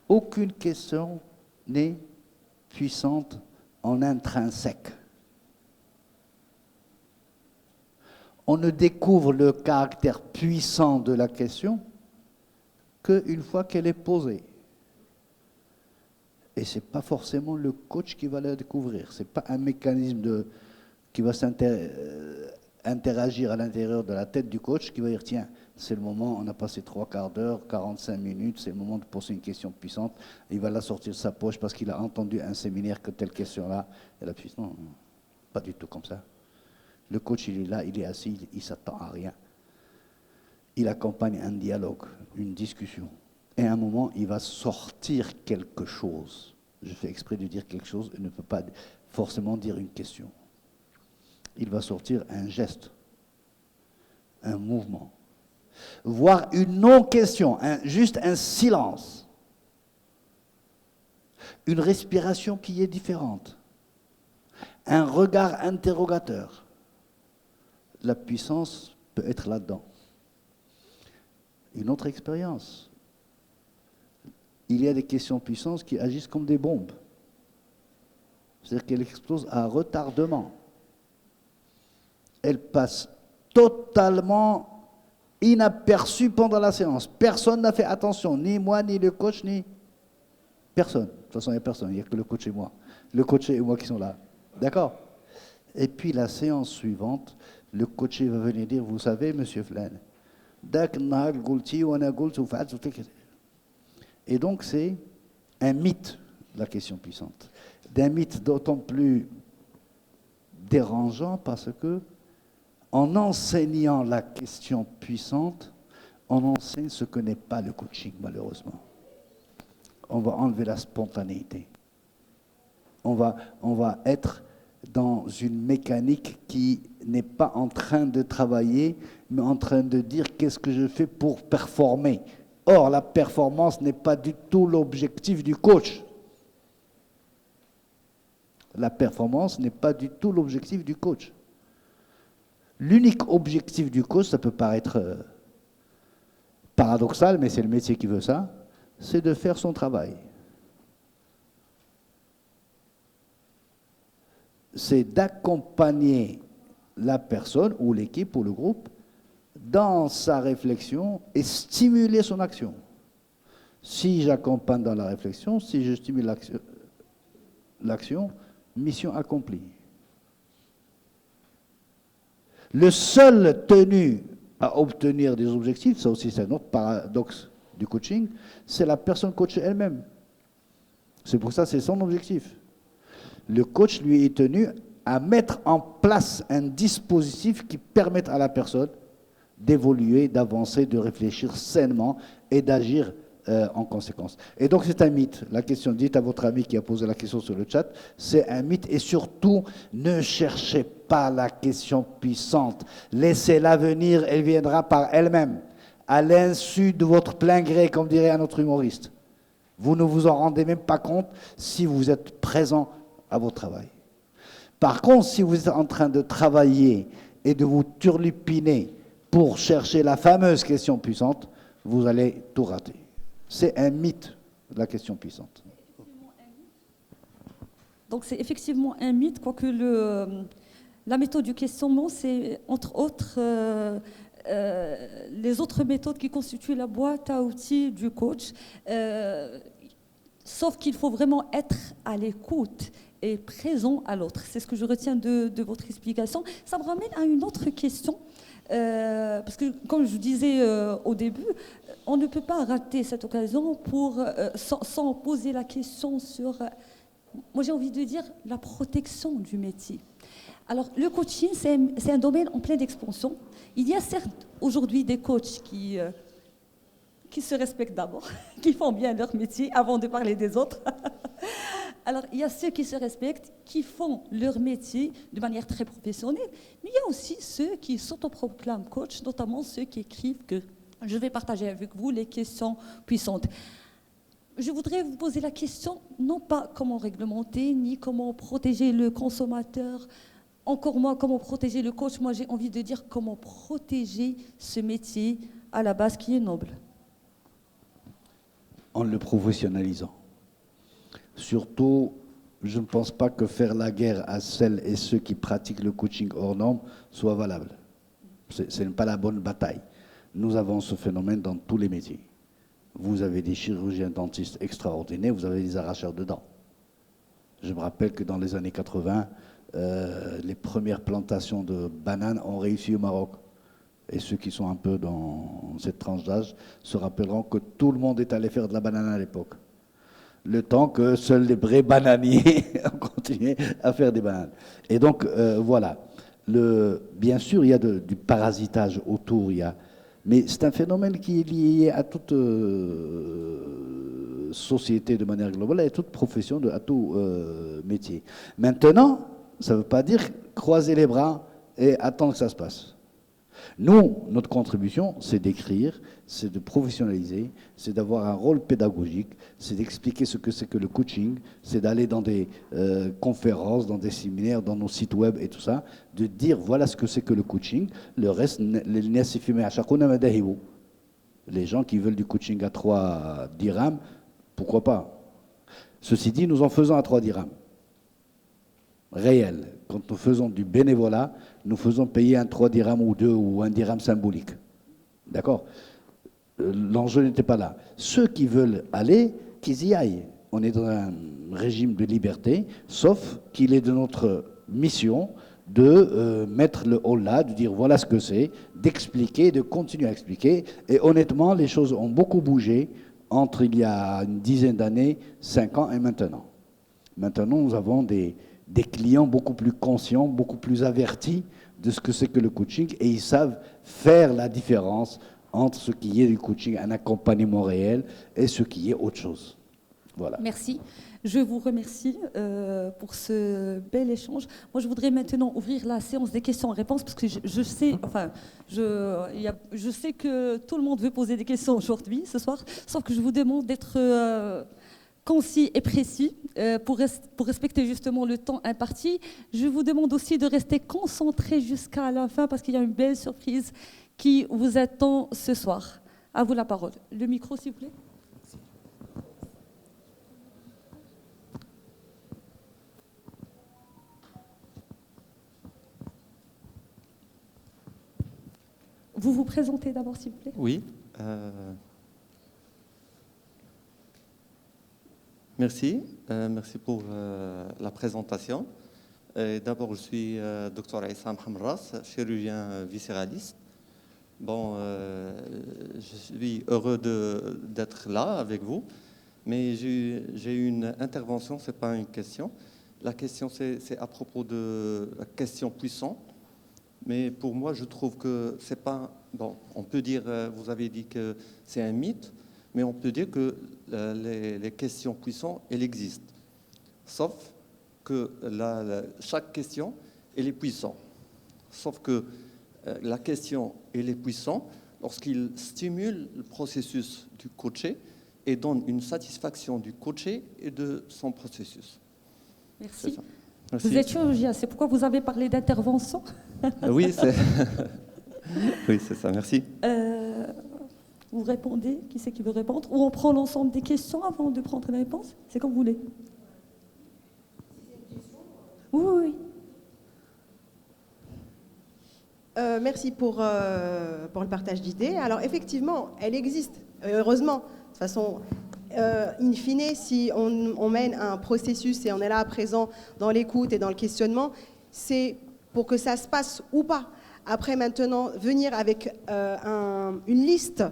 Aucune question n'est puissante en intrinsèque. On ne découvre le caractère puissant de la question qu'une fois qu'elle est posée. Et ce n'est pas forcément le coach qui va la découvrir. Ce n'est pas un mécanisme qui va interagir à l'intérieur de la tête du coach qui va dire, tiens, c'est le moment, on a passé 3/4 d'heure, 45 minutes, c'est le moment de poser une question puissante. Il va la sortir de sa poche parce qu'il a entendu un séminaire que telle question-là, elle a puissant. Non, pas du tout comme ça. Le coach, il est là, il est assis, il ne s'attend à rien. Il accompagne un dialogue, une discussion. Et à un moment, il va sortir quelque chose. Je fais exprès de dire quelque chose, il ne peut pas forcément dire une question. Il va sortir un geste, un mouvement, voire une non-question, juste un silence, une respiration qui est différente, un regard interrogateur. La puissance peut être là-dedans. Une autre expérience. Il y a des questions puissantes qui agissent comme des bombes. C'est-à-dire qu'elles explosent à retardement. Elles passent totalement inaperçues pendant la séance. Personne n'a fait attention, ni moi, ni le coach, ni personne. De toute façon, il n'y a personne, il n'y a que le coach et moi. Le coach et moi qui sont là. D'accord? Et puis la séance suivante, le coach va venir dire, vous savez, monsieur Flan, et donc c'est un mythe, la question puissante. D'un mythe d'autant plus dérangeant parce que en enseignant la question puissante, on enseigne ce que n'est pas le coaching, malheureusement. On va enlever la spontanéité. On va être dans une mécanique qui n'est pas en train de travailler, mais en train de dire qu'est-ce que je fais pour performer. Or, la performance n'est pas du tout l'objectif du coach. La performance n'est pas du tout l'objectif du coach. L'unique objectif du coach, ça peut paraître paradoxal, mais c'est le métier qui veut ça, c'est de faire son travail. C'est d'accompagner la personne ou l'équipe ou le groupe dans sa réflexion et stimuler son action. Si j'accompagne dans la réflexion, si je stimule l'action, mission accomplie. Le seul tenu à obtenir des objectifs, ça aussi c'est un autre paradoxe du coaching, c'est la personne coachée elle-même. C'est pour ça que c'est son objectif. Le coach, lui, est tenu à mettre en place un dispositif qui permette à la personne d'évoluer, d'avancer, de réfléchir sainement et d'agir en conséquence. Et donc c'est un mythe. La question, dites à votre ami qui a posé la question sur le chat, c'est un mythe. Et surtout, ne cherchez pas la question puissante. Laissez-la venir, elle viendra par elle-même, à l'insu de votre plein gré, comme dirait un autre humoriste. Vous ne vous en rendez même pas compte si vous êtes présent à votre travail. Par contre, si vous êtes en train de travailler et de vous turlupiner pour chercher la fameuse question puissante, vous allez tout rater. C'est un mythe, la question puissante. Donc c'est effectivement un mythe, quoique la méthode du questionnement, c'est entre autres les autres méthodes qui constituent la boîte à outils du coach. Sauf qu'il faut vraiment être à l'écoute et présent à l'autre. C'est ce que je retiens de votre explication. Ça me ramène à une autre question. Parce que, comme je vous disais au début, on ne peut pas rater cette occasion sans poser la question sur, moi j'ai envie de dire, la protection du métier. Alors, le coaching, c'est un domaine en pleine expansion. Il y a certes aujourd'hui des coachs qui se respectent d'abord, qui font bien leur métier avant de parler des autres. Alors, il y a ceux qui se respectent, qui font leur métier de manière très professionnelle, mais il y a aussi ceux qui s'autoproclament coach, notamment ceux qui écrivent que je vais partager avec vous les questions puissantes. Je voudrais vous poser la question, non pas comment réglementer, ni comment protéger le consommateur, encore moins comment protéger le coach. Moi, j'ai envie de dire comment protéger ce métier à la base qui est noble. En le professionnalisant. Surtout, je ne pense pas que faire la guerre à celles et ceux qui pratiquent le coaching hors norme soit valable. Ce n'est pas la bonne bataille. Nous avons ce phénomène dans tous les métiers. Vous avez des chirurgiens dentistes extraordinaires, vous avez des arracheurs de dents. Je me rappelle que dans les années 80, les premières plantations de bananes ont réussi au Maroc. Et ceux qui sont un peu dans cette tranche d'âge se rappelleront que tout le monde est allé faire de la banane à l'époque. Le temps que seuls les vrais bananiers ont continué à faire des bananes. Et donc, voilà. Bien sûr, il y a du parasitage autour, mais c'est un phénomène qui est lié à toute société de manière globale, à toute profession, à tout métier. Maintenant, ça ne veut pas dire croiser les bras et attendre que ça se passe. Nous, notre contribution, c'est d'écrire, c'est de professionnaliser, c'est d'avoir un rôle pédagogique, c'est d'expliquer ce que c'est que le coaching, c'est d'aller dans des conférences, dans des séminaires, dans nos sites web et tout ça, de dire voilà ce que c'est que le coaching. Le reste, les gens qui veulent du coaching à 3 dirhams, pourquoi pas? Ceci dit, nous en faisons à 3 dirhams. Réel. Quand nous faisons du bénévolat, nous faisons payer un 3 dirhams ou 2 ou un dirham symbolique. D'accord? L'enjeu n'était pas là. Ceux qui veulent aller, qu'ils y aillent. On est dans un régime de liberté, sauf qu'il est de notre mission de mettre le haut là, de dire voilà ce que c'est, d'expliquer, de continuer à expliquer. Et honnêtement, les choses ont beaucoup bougé entre il y a une dizaine d'années, 5 ans et maintenant. Maintenant, nous avons des clients beaucoup plus conscients, beaucoup plus avertis de ce que c'est que le coaching et ils savent faire la différence entre ce qui est du coaching, un accompagnement réel, et ce qui est autre chose. Voilà. Merci. Je vous remercie pour ce bel échange. Moi, je voudrais maintenant ouvrir la séance des questions-réponses parce que je sais que tout le monde veut poser des questions aujourd'hui, ce soir, sauf que je vous demande d'être concis et précis pour respecter justement le temps imparti. Je vous demande aussi de rester concentré jusqu'à la fin parce qu'il y a une belle surprise qui vous attend ce soir. À vous la parole. Le micro, s'il vous plaît. Vous vous présentez d'abord, s'il vous plaît. Oui. Merci. Merci pour la présentation. D'abord, je suis Dr Issam Hamras, chirurgien viscéraliste. Bon, je suis heureux d'être là avec vous, mais j'ai une intervention, ce n'est pas une question. La question, c'est à propos de la question puissante. Mais pour moi, je trouve que c'est pas... Bon, on peut dire, vous avez dit que c'est un mythe, mais on peut dire que les questions puissantes, elles existent. Sauf que chaque question, elle est puissante. Sauf que la question, elle est puissante lorsqu'il stimule le processus du coaché et donne une satisfaction du coaché et de son processus. Merci. Merci. Vous êtes chirurgien, c'est pourquoi vous avez parlé d'intervention. Oui, c'est oui, c'est ça, merci. Vous répondez, qui c'est qui veut répondre? Ou on prend l'ensemble des questions avant de prendre la réponse? C'est comme vous voulez. Oui, oui, oui. Merci pour le partage d'idées. Alors effectivement, elle existe, heureusement. De toute façon, in fine, si on mène un processus et on est là présent dans l'écoute et dans le questionnement, c'est pour que ça se passe ou pas. Après, maintenant, venir avec une liste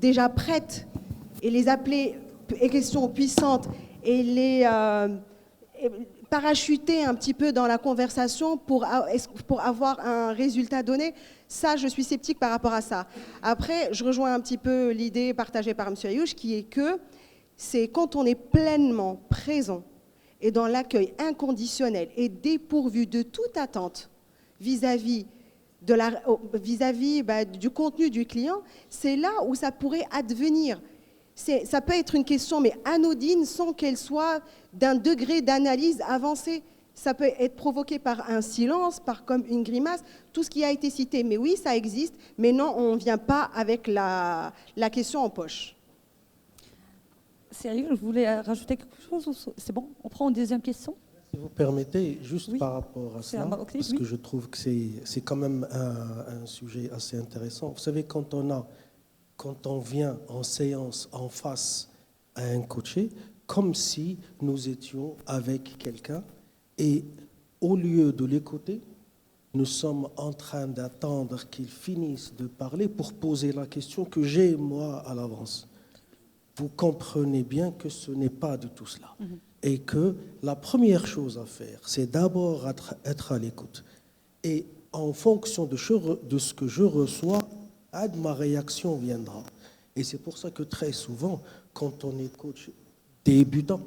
déjà prête et les appeler questions puissantes et les parachuter un petit peu dans la conversation pour avoir un résultat donné, ça, je suis sceptique par rapport à ça. Après, je rejoins un petit peu l'idée partagée par M. Ayouch, qui est que c'est quand on est pleinement présent et dans l'accueil inconditionnel et dépourvu de toute attente vis-à-vis du contenu du client, c'est là où ça pourrait advenir. Ça peut être une question, mais anodine, sans qu'elle soit d'un degré d'analyse avancé. Ça peut être provoqué par un silence, par comme une grimace, tout ce qui a été cité. Mais oui, ça existe, mais non, on ne vient pas avec la question en poche. Sérieux, je voulais rajouter quelque chose? C'est bon? On prend une deuxième question? Si vous permettez, juste Oui. par rapport à ça, parce que je trouve que c'est quand même un sujet assez intéressant. Vous savez, quand on vient en séance en face à un coaché, comme si nous étions avec quelqu'un et au lieu de l'écouter, nous sommes en train d'attendre qu'il finisse de parler pour poser la question que j'ai, moi, à l'avance. Vous comprenez bien que ce n'est pas du tout cela. Et que la première chose à faire, c'est d'abord être à l'écoute. Et en fonction de ce que je reçois, ma réaction viendra. Et c'est pour ça que très souvent, quand on est coach débutant,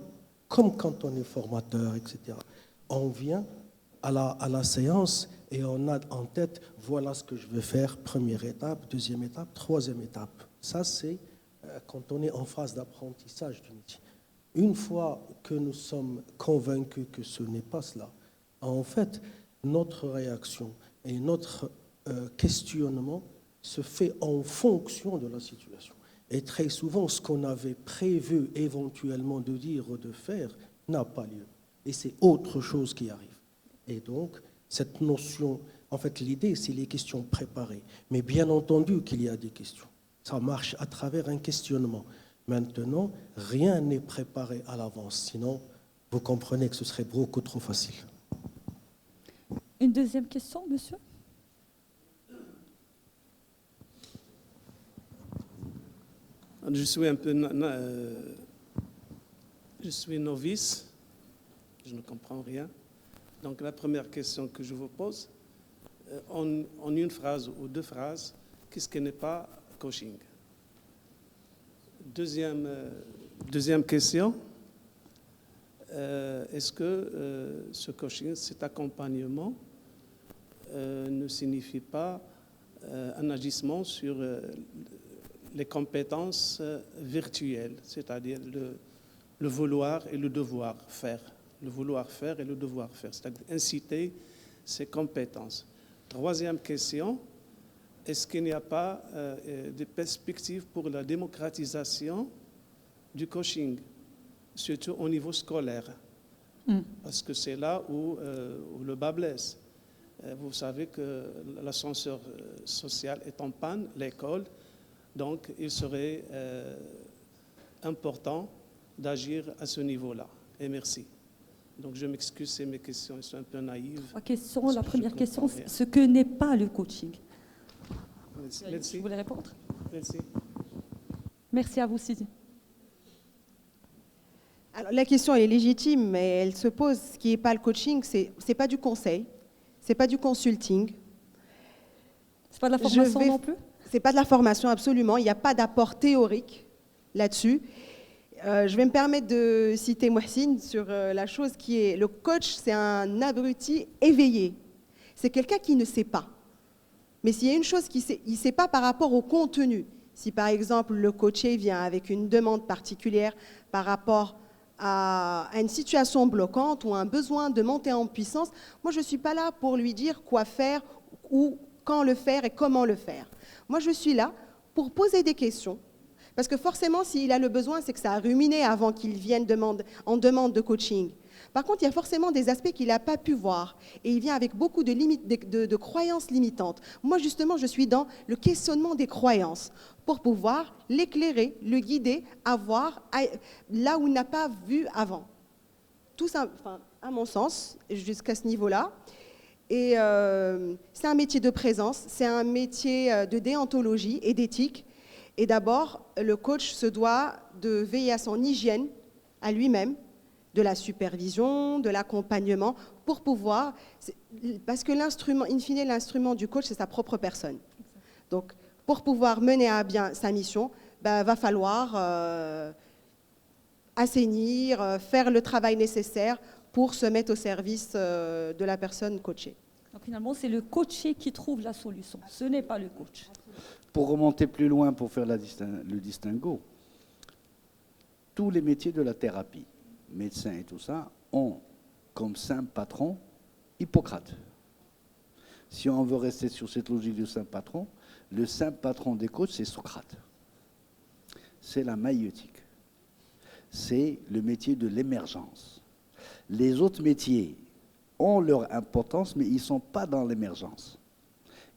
comme quand on est formateur, etc., on vient à la séance et on a en tête, voilà ce que je veux faire, première étape, deuxième étape, troisième étape. Ça, c'est quand on est en phase d'apprentissage du métier. Une fois que nous sommes convaincus que ce n'est pas cela, en fait, notre réaction et notre questionnement se fait en fonction de la situation. Et très souvent, ce qu'on avait prévu éventuellement de dire ou de faire n'a pas lieu. Et c'est autre chose qui arrive. Et donc, cette notion, en fait, l'idée, c'est les questions préparées. Mais bien entendu qu'il y a des questions. Ça marche à travers un questionnement. Maintenant, rien n'est préparé à l'avance. Sinon, vous comprenez que ce serait beaucoup trop facile. Une deuxième question, monsieur? Je suis un peu je suis novice, je ne comprends rien. Donc la première question que je vous pose, en une phrase ou deux phrases, qu'est-ce qui n'est pas coaching? Deuxième question, est-ce que ce coaching, cet accompagnement, ne signifie pas un agissement sur les compétences virtuelles, c'est-à-dire le vouloir et le devoir faire. Le vouloir faire et le devoir faire, c'est-à-dire inciter ces compétences. Troisième question, est-ce qu'il n'y a pas des perspectives pour la démocratisation du coaching, surtout au niveau scolaire? Parce que c'est là où le bas blesse. Vous savez que l'ascenseur social est en panne, l'école, donc il serait important d'agir à ce niveau-là. Et merci. Donc je m'excuse si mes questions sont un peu naïves. La première question, ce que n'est pas le coaching. Merci. Vous voulez répondre? Merci. Merci à vous, Sidi. Alors, la question est légitime, mais elle se pose. Ce qui n'est pas le coaching, c'est pas du conseil, c'est pas du consulting. C'est pas de la formation non plus? C'est pas de la formation, absolument. Il n'y a pas d'apport théorique là-dessus. Je vais me permettre de citer Mohsin sur la chose qui est... Le coach, c'est un abruti éveillé. C'est quelqu'un qui ne sait pas. Mais s'il y a une chose qu'il ne sait pas par rapport au contenu, si par exemple le coaché vient avec une demande particulière par rapport à une situation bloquante ou un besoin de monter en puissance, moi je ne suis pas là pour lui dire quoi faire ou quand le faire et comment le faire. Moi je suis là pour poser des questions. Parce que forcément, s'il a le besoin, c'est que ça a ruminé avant qu'il vienne en demande de coaching. Par contre, il y a forcément des aspects qu'il n'a pas pu voir. Et il vient avec beaucoup de croyances limitantes. Moi, justement, je suis dans le questionnement des croyances pour pouvoir l'éclairer, le guider à voir là où il n'a pas vu avant. Tout ça, enfin, à mon sens, jusqu'à ce niveau-là. Et c'est un métier de présence, c'est un métier de déontologie et d'éthique. Et d'abord, le coach se doit de veiller à son hygiène, à lui-même, de la supervision, de l'accompagnement, pour pouvoir... Parce que l'instrument, in fine, l'instrument du coach, c'est sa propre personne. Donc, pour pouvoir mener à bien sa mission, va falloir assainir, faire le travail nécessaire pour se mettre au service de la personne coachée. Donc finalement, c'est le coaché qui trouve la solution, ce n'est pas le coach. Pour remonter plus loin, pour faire le distinguo, tous les métiers de la thérapie, médecins et tout ça, ont comme saint patron Hippocrate. Si on veut rester sur cette logique du saint patron, le saint patron des coachs, c'est Socrate. C'est la maïeutique. C'est le métier de l'émergence. Les autres métiers ont leur importance, mais ils ne sont pas dans l'émergence.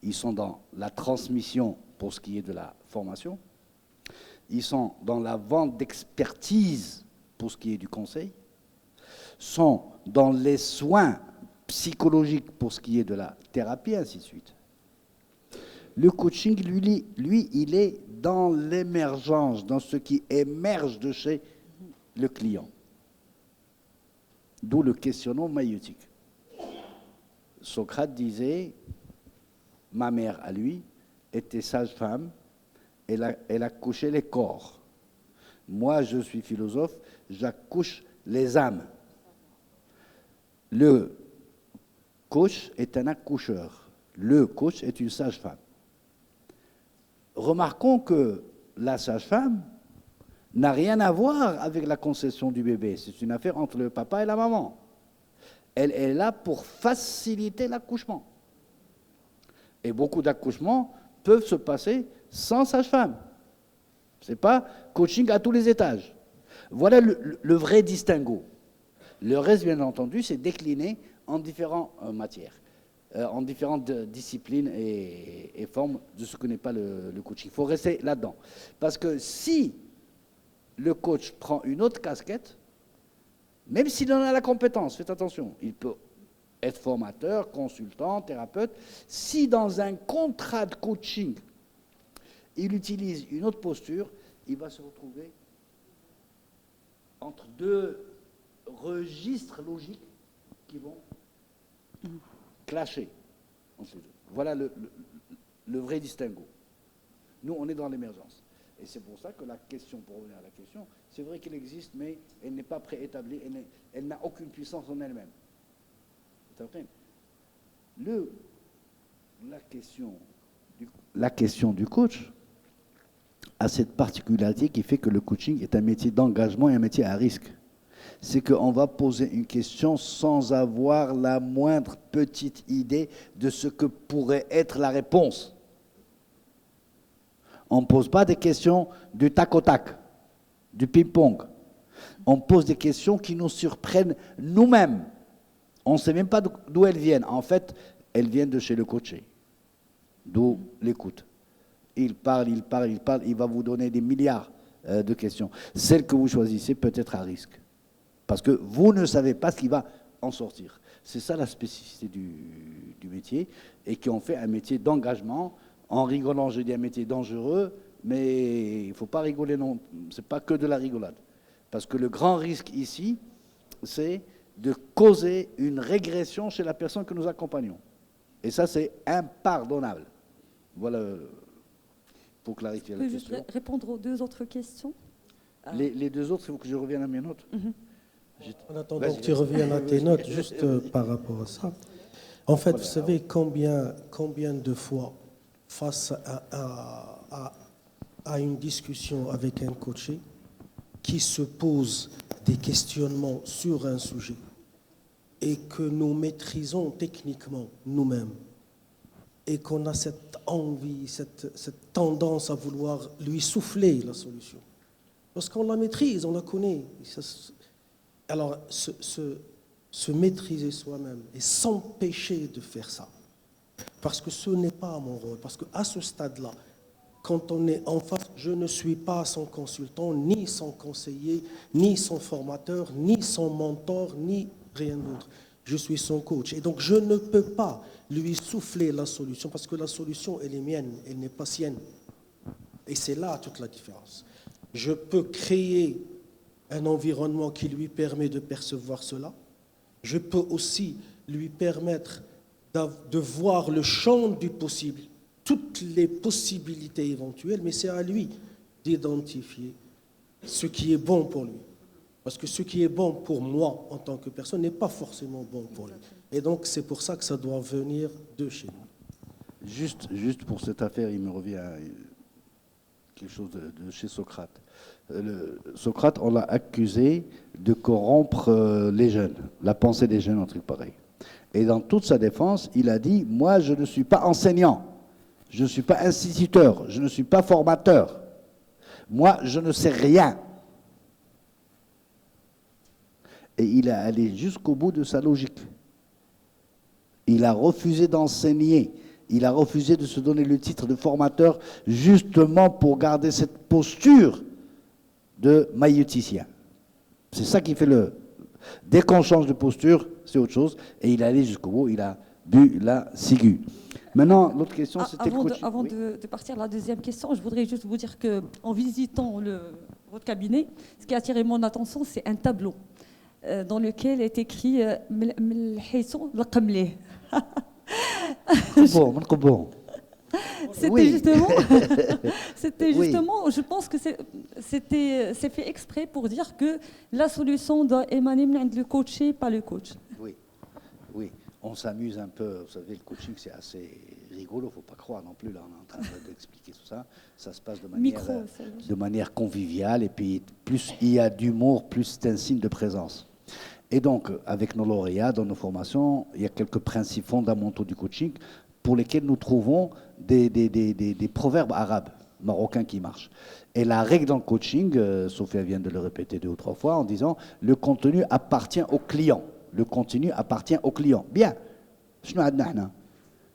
Ils sont dans la transmission pour ce qui est de la formation. Ils sont dans la vente d'expertise pour ce qui est du conseil. Sont dans les soins psychologiques pour ce qui est de la thérapie, ainsi de suite. Le coaching, lui, il est dans l'émergence, dans ce qui émerge de chez le client. D'où le questionnement maïeutique. Socrate disait, ma mère à lui était sage-femme, elle accouchait les corps. Moi, je suis philosophe, j'accouche les âmes. Le coach est un accoucheur. Le coach est une sage-femme. Remarquons que la sage-femme n'a rien à voir avec la conception du bébé. C'est une affaire entre le papa et la maman. Elle est là pour faciliter l'accouchement. Et beaucoup d'accouchements peuvent se passer sans sage-femme. Ce n'est pas coaching à tous les étages. Voilà le vrai distinguo. Le reste, bien entendu, c'est décliné en différentes matières, en différentes disciplines et formes de ce que n'est pas le coaching. Il faut rester là-dedans. Parce que si le coach prend une autre casquette, même s'il en a la compétence, faites attention, il peut être formateur, consultant, thérapeute. Si dans un contrat de coaching, il utilise une autre posture, il va se retrouver entre deux registres logiques qui vont clasher. Voilà le vrai distinguo. Nous, on est dans l'émergence. Et c'est pour ça que la question, pour revenir à la question, c'est vrai qu'elle existe, mais elle n'est pas préétablie, elle n'a aucune puissance en elle-même. La question du coach a cette particularité qui fait que le coaching est un métier d'engagement et un métier à risque. C'est qu'on va poser une question sans avoir la moindre petite idée de ce que pourrait être la réponse. On ne pose pas des questions du tac au tac, du ping-pong. On pose des questions qui nous surprennent nous-mêmes. On ne sait même pas d'où elles viennent. En fait, elles viennent de chez le coaché. D'où l'écoute. Il parle, il va vous donner des milliards de questions. Celle que vous choisissez peut être à risque. Parce que vous ne savez pas ce qui va en sortir. C'est ça la spécificité du métier, et qui en fait un métier d'engagement. En rigolant, je dis un métier dangereux, mais il ne faut pas rigoler, non. Ce n'est pas que de la rigolade. Parce que le grand risque ici, c'est de causer une régression chez la personne que nous accompagnons. Et ça, c'est impardonnable. Voilà, pour clarifier la question. Je peux répondre aux deux autres questions. Les deux autres, il faut que je revienne à mes notes. En attendant que tu reviennes à tes notes, juste par rapport à ça. En fait, vous savez combien de fois, face à une discussion avec un coaché qui se pose des questionnements sur un sujet et que nous maîtrisons techniquement nous-mêmes et qu'on a cette envie, cette tendance à vouloir lui souffler la solution. Parce qu'on la maîtrise, on la connaît. Alors, se maîtriser soi-même et s'empêcher de faire ça. Parce que ce n'est pas mon rôle. Parce qu'à ce stade-là, quand on est en face, je ne suis pas son consultant, ni son conseiller, ni son formateur, ni son mentor, ni rien d'autre. Je suis son coach. Et donc, je ne peux pas lui souffler la solution, parce que la solution, elle est mienne, elle n'est pas sienne. Et c'est là toute la différence. Je peux créer un environnement qui lui permet de percevoir cela. Je peux aussi lui permettre de voir le champ du possible, toutes les possibilités éventuelles, mais c'est à lui d'identifier ce qui est bon pour lui. Parce que ce qui est bon pour moi en tant que personne n'est pas forcément bon pour lui. Et donc c'est pour ça que ça doit venir de chez nous. Juste pour cette affaire, il me revient quelque chose de chez Socrate. Socrate, on l'a accusé de corrompre les jeunes, la pensée des jeunes, un truc pareil. Et dans toute sa défense, il a dit, moi je ne suis pas enseignant, je ne suis pas instituteur, je ne suis pas formateur. Moi je ne sais rien. Et il est allé jusqu'au bout de sa logique. Il a refusé d'enseigner. Il a refusé de se donner le titre de formateur justement pour garder cette posture de maïeuticien. C'est ça qui fait Dès qu'on change de posture, c'est autre chose. Et il est allé jusqu'au bout, il a bu la ciguë. Maintenant, l'autre question, c'était le coaching. Avant de partir à la deuxième question, je voudrais juste vous dire qu'en visitant votre cabinet, ce qui a attiré mon attention, c'est un tableau dans lequel est écrit Bon. C'était justement, je pense que c'est fait exprès pour dire que la solution doit émaner du coaché, pas le coach. Oui. On s'amuse un peu, vous savez, le coaching c'est assez rigolo, il ne faut pas croire non plus, là on est en train d'expliquer tout ça. Ça se passe de manière conviviale et puis plus il y a d'humour, plus c'est un signe de présence. Et donc, avec nos lauréats, dans nos formations, il y a quelques principes fondamentaux du coaching pour lesquels nous trouvons des proverbes arabes, marocains qui marchent. Et la règle dans le coaching, Sophia vient de le répéter 2 ou 3 fois en disant le contenu appartient au client. Le contenu appartient au client. Bien. شنو عندنا احنا؟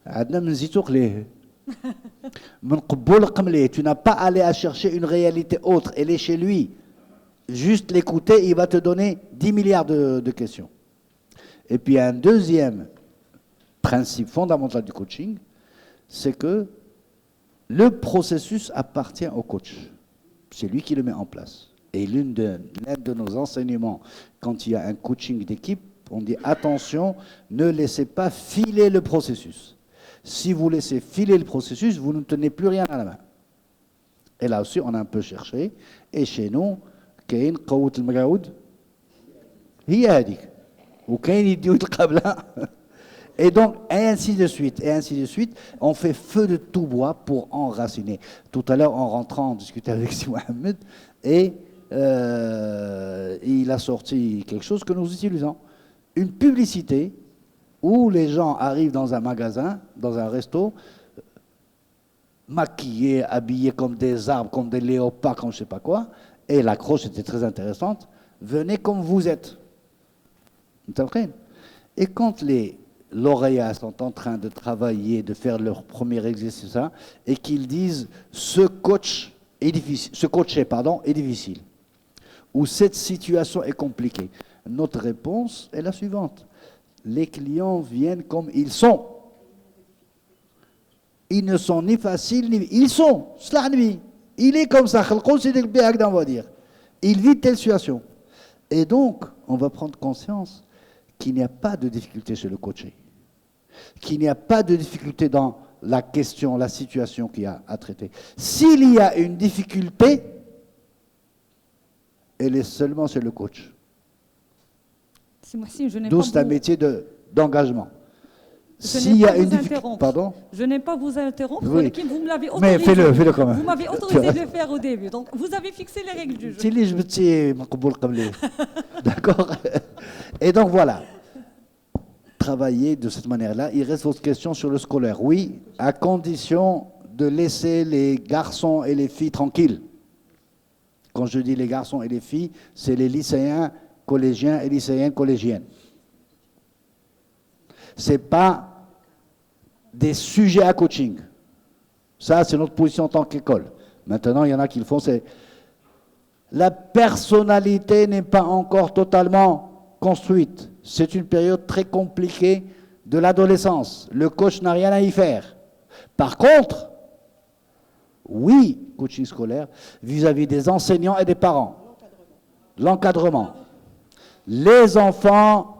عندنا من زيتوق ليه. من قبول قمليه. Tu n'as pas à aller à chercher une réalité autre. Elle est chez lui. Juste l'écouter, il va te donner 10 milliards de questions. Et puis un deuxième principe fondamental du coaching, c'est que le processus appartient au coach. C'est lui qui le met en place. Et l'un de nos enseignements, quand il y a un coaching d'équipe, on dit attention, ne laissez pas filer le processus. Si vous laissez filer le processus, vous ne tenez plus rien à la main. Et là aussi, on a un peu cherché. Et chez nous, كاين قوة المقعود هي هذيك وكاين يديو القبلة. Et donc, et ainsi de suite, on fait feu de tout bois pour enraciner. Tout à l'heure, en rentrant, on discutait avec Si Mohamed, et il a sorti quelque chose que nous utilisons. Une publicité où les gens arrivent dans un magasin, dans un resto, maquillés, habillés comme des arbres, comme des léopards, comme je ne sais pas quoi, et l'accroche était très intéressante, venez comme vous êtes. Et quand les lauréats sont en train de travailler, de faire leur premier exercice, et qu'ils disent ce coacher est difficile, ou cette situation est compliquée, notre réponse est la suivante. Les clients viennent comme ils sont. Ils ne sont ni faciles, ni... Ils sont. Il est comme ça. On va dire. Il vit telle situation. Et donc, on va prendre conscience qu'il n'y a pas de difficulté chez le coaché. Qu'il n'y a pas de difficulté dans la question, la situation qu'il y a à traiter. S'il y a une difficulté, elle est seulement chez le coach. D'où c'est un métier d'engagement. S'il y a une difficulté, pardon ? Je n'aime pas vous interrompre, oui. Vous me l'avez autorisé. Mais fais-le quand même. Vous m'avez autorisé de le faire au début, donc vous avez fixé les règles du jeu. D'accord. Et donc voilà. Travailler de cette manière-là. Il reste votre question sur le scolaire. Oui, à condition de laisser les garçons et les filles tranquilles. Quand je dis les garçons et les filles, c'est les lycéens, collégiens et lycéennes, collégiennes. Ce n'est pas des sujets à coaching. Ça, c'est notre position en tant qu'école. Maintenant, il y en a qui le font. La personnalité n'est pas encore totalement construite. C'est une période très compliquée de l'adolescence. Le coach n'a rien à y faire. Par contre, oui, coaching scolaire, vis-à-vis des enseignants et des parents. L'encadrement. Les enfants,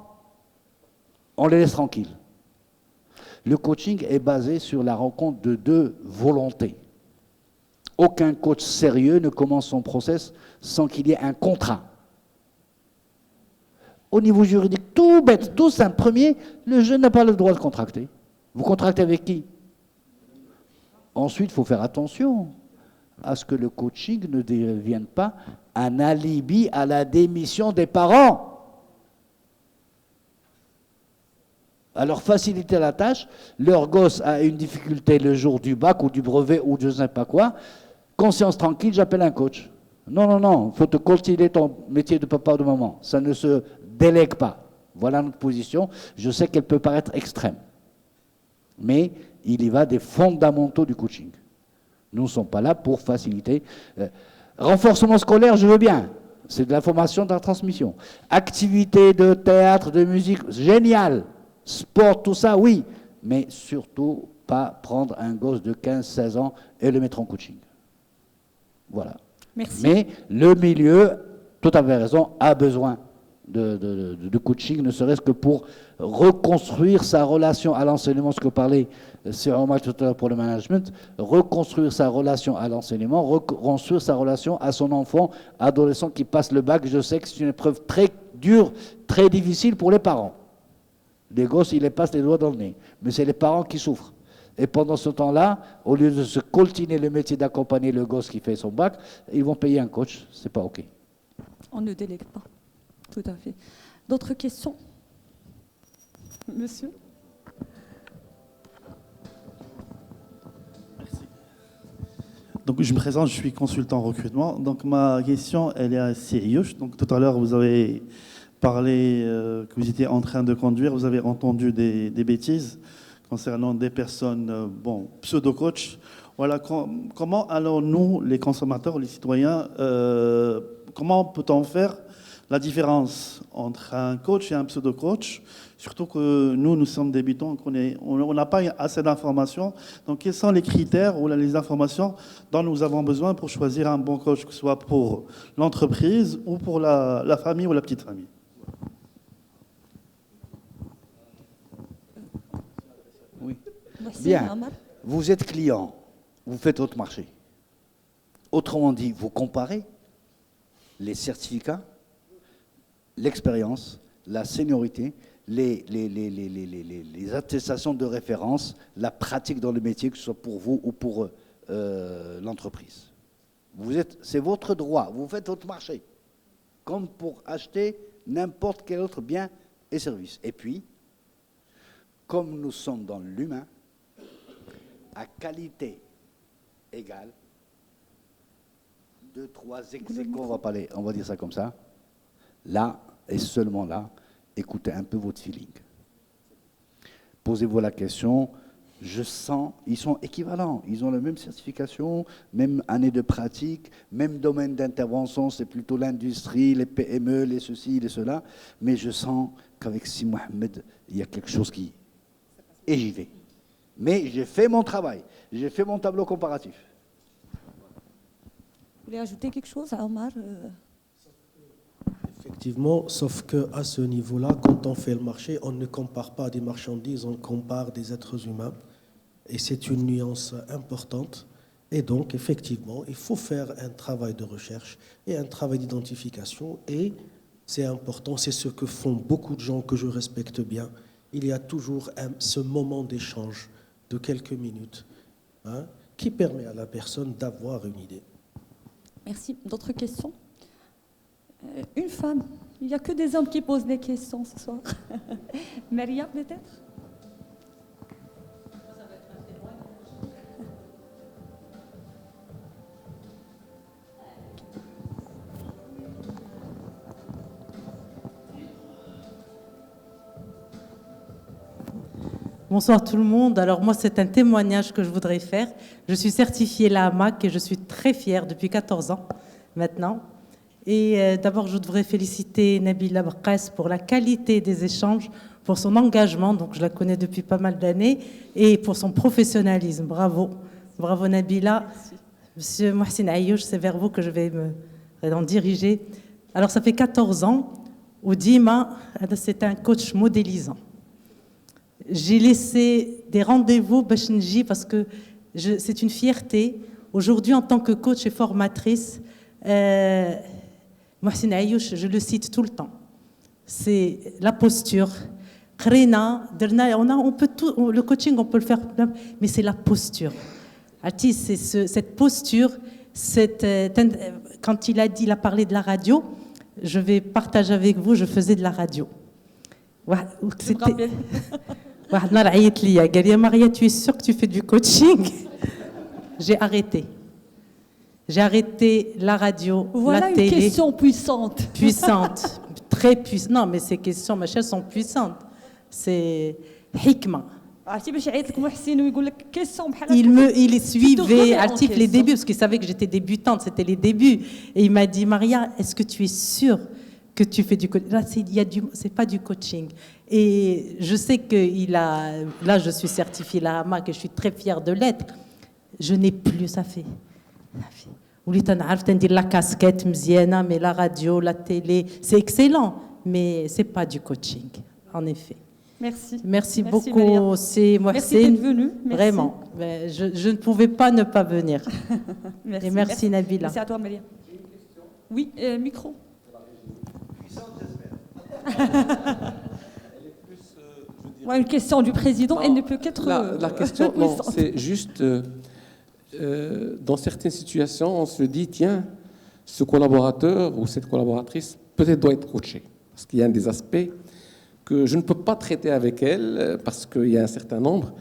on les laisse tranquilles. Le coaching est basé sur la rencontre de 2 volontés. Aucun coach sérieux ne commence son process sans qu'il y ait un contrat. Au niveau juridique, tout bête, tout simple. Premier, le jeune n'a pas le droit de contracter. Vous contractez avec qui? Ensuite, il faut faire attention à ce que le coaching ne devienne pas un alibi à la démission des parents. Alors, faciliter la tâche, leur gosse a une difficulté le jour du bac ou du brevet ou je ne sais pas quoi, conscience tranquille, j'appelle un coach. Non, il faut te cultiver ton métier de papa ou de maman. Ça ne se délègue pas. Voilà notre position. Je sais qu'elle peut paraître extrême. Mais il y va des fondamentaux du coaching. Nous ne sommes pas là pour faciliter. Renforcement scolaire, je veux bien. C'est de la formation, de la transmission. Activité de théâtre, de musique, génial. Sport, tout ça, oui. Mais surtout, pas prendre un gosse de 15-16 ans et le mettre en coaching. Voilà. Merci. Mais le milieu, tout à fait raison, a besoin de coaching, ne serait-ce que pour reconstruire sa relation à l'enseignement, ce que parlait Sir Omar tout à l'heure pour le management, reconstruire sa relation à l'enseignement, reconstruire sa relation à son enfant, adolescent qui passe le bac. Je sais que c'est une épreuve très dure, très difficile pour les parents. Les gosses, ils les passent les doigts dans le nez. Mais c'est les parents qui souffrent. Et pendant ce temps-là, au lieu de se coltiner le métier d'accompagner le gosse qui fait son bac, ils vont payer un coach. C'est pas OK. On ne délègue pas. Tout à fait. D'autres questions? Monsieur? Donc, je me présente, je suis consultant en recrutement. Donc, ma question, elle est à sérieuse. Donc, tout à l'heure, vous avez parlé que vous étiez en train de conduire. Vous avez entendu des bêtises concernant des personnes, pseudo-coach. Voilà, comment allons-nous, les consommateurs, les citoyens, comment peut-on faire la différence entre un coach et un pseudo-coach? Surtout que nous sommes débutants, on n'a pas assez d'informations. Donc, quels sont les critères ou les informations dont nous avons besoin pour choisir un bon coach, que ce soit pour l'entreprise ou pour la famille ou la petite famille? Oui. Bien. Vous êtes client, vous faites votre marché. Autrement dit, vous comparez les certificats, l'expérience, la seniorité, les attestations de référence, la pratique dans le métier, que ce soit pour vous ou pour l'entreprise. C'est votre droit, vous faites votre marché, comme pour acheter n'importe quel autre bien et service. Et puis, comme nous sommes dans l'humain, à qualité égale, 2, 3 ex-aequo, on va dire ça comme ça, là, et seulement là, écoutez un peu votre feeling. Posez-vous la question, je sens, ils sont équivalents, ils ont la même certification, même année de pratique, même domaine d'intervention, c'est plutôt l'industrie, les PME, les ceci, les cela, mais je sens qu'avec Si Mohamed, il y a quelque chose qui... Et j'y vais. Mais j'ai fait mon travail, j'ai fait mon tableau comparatif. Vous voulez ajouter quelque chose, Omar? Effectivement, sauf qu'à ce niveau-là, quand on fait le marché, on ne compare pas des marchandises, on compare des êtres humains. Et c'est une nuance importante. Et donc, effectivement, il faut faire un travail de recherche et un travail d'identification. Et c'est important, c'est ce que font beaucoup de gens que je respecte bien. Il y a toujours ce moment d'échange de quelques minutes qui permet à la personne d'avoir une idée. Merci. D'autres questions? Une femme. Il n'y a que des hommes qui posent des questions ce soir. Maria, peut-être? Bonsoir tout le monde. Alors moi, c'est un témoignage que je voudrais faire. Je suis certifiée LAMAC et je suis très fière depuis 14 ans maintenant. Et d'abord, je voudrais féliciter Nabila Baqas pour la qualité des échanges, pour son engagement, donc je la connais depuis pas mal d'années, et pour son professionnalisme. Bravo. Bravo Nabila. Merci. Monsieur Mohsin Aïouch, c'est vers vous que je vais me diriger. Alors ça fait 14 ans où Dima, c'est un coach modélisant. J'ai laissé des rendez-vous parce que c'est une fierté. Aujourd'hui, en tant que coach et formatrice, Mohsin Aïouch, je le cite tout le temps. C'est la posture. On peut tout, le coaching, on peut le faire, mais c'est la posture. C'est cette posture, quand il a parlé de la radio, je vais partager avec vous, je faisais de la radio. C'était... Maria, tu es sûre que tu fais du coaching? J'ai arrêté. J'ai arrêté la radio, voilà la télé. Voilà une question puissante. Puissante, très puissante. Non, mais ces questions, ma chère, sont puissantes. C'est hikma. Il suivait Altif les débuts, parce qu'il savait que j'étais débutante, c'était les débuts. Et il m'a dit, Maria, est-ce que tu es sûre que tu fais du coaching? Là, c'est pas du coaching. Et je sais que là, je suis certifiée la HAMAC et je suis très fière de l'être. Je n'ai plus, ça fait. La casquette, mais la radio, la télé, c'est excellent, mais c'est pas du coaching, en effet. Merci. Merci beaucoup, c'est Mohsin. Merci d'être venu. Vraiment, je ne pouvais pas ne pas venir. Merci. Et merci Nabila. Merci à toi, Maria. Oui, micro. Elle est plus, je Une question du président, Non, elle ne peut qu'être... La question, non, puissante. c'est juste, dans certaines situations, on se dit, tiens, ce collaborateur ou cette collaboratrice peut-être doit être coaché. Parce qu'il y a des aspects que je ne peux pas traiter avec elle parce qu'il y a un certain nombre.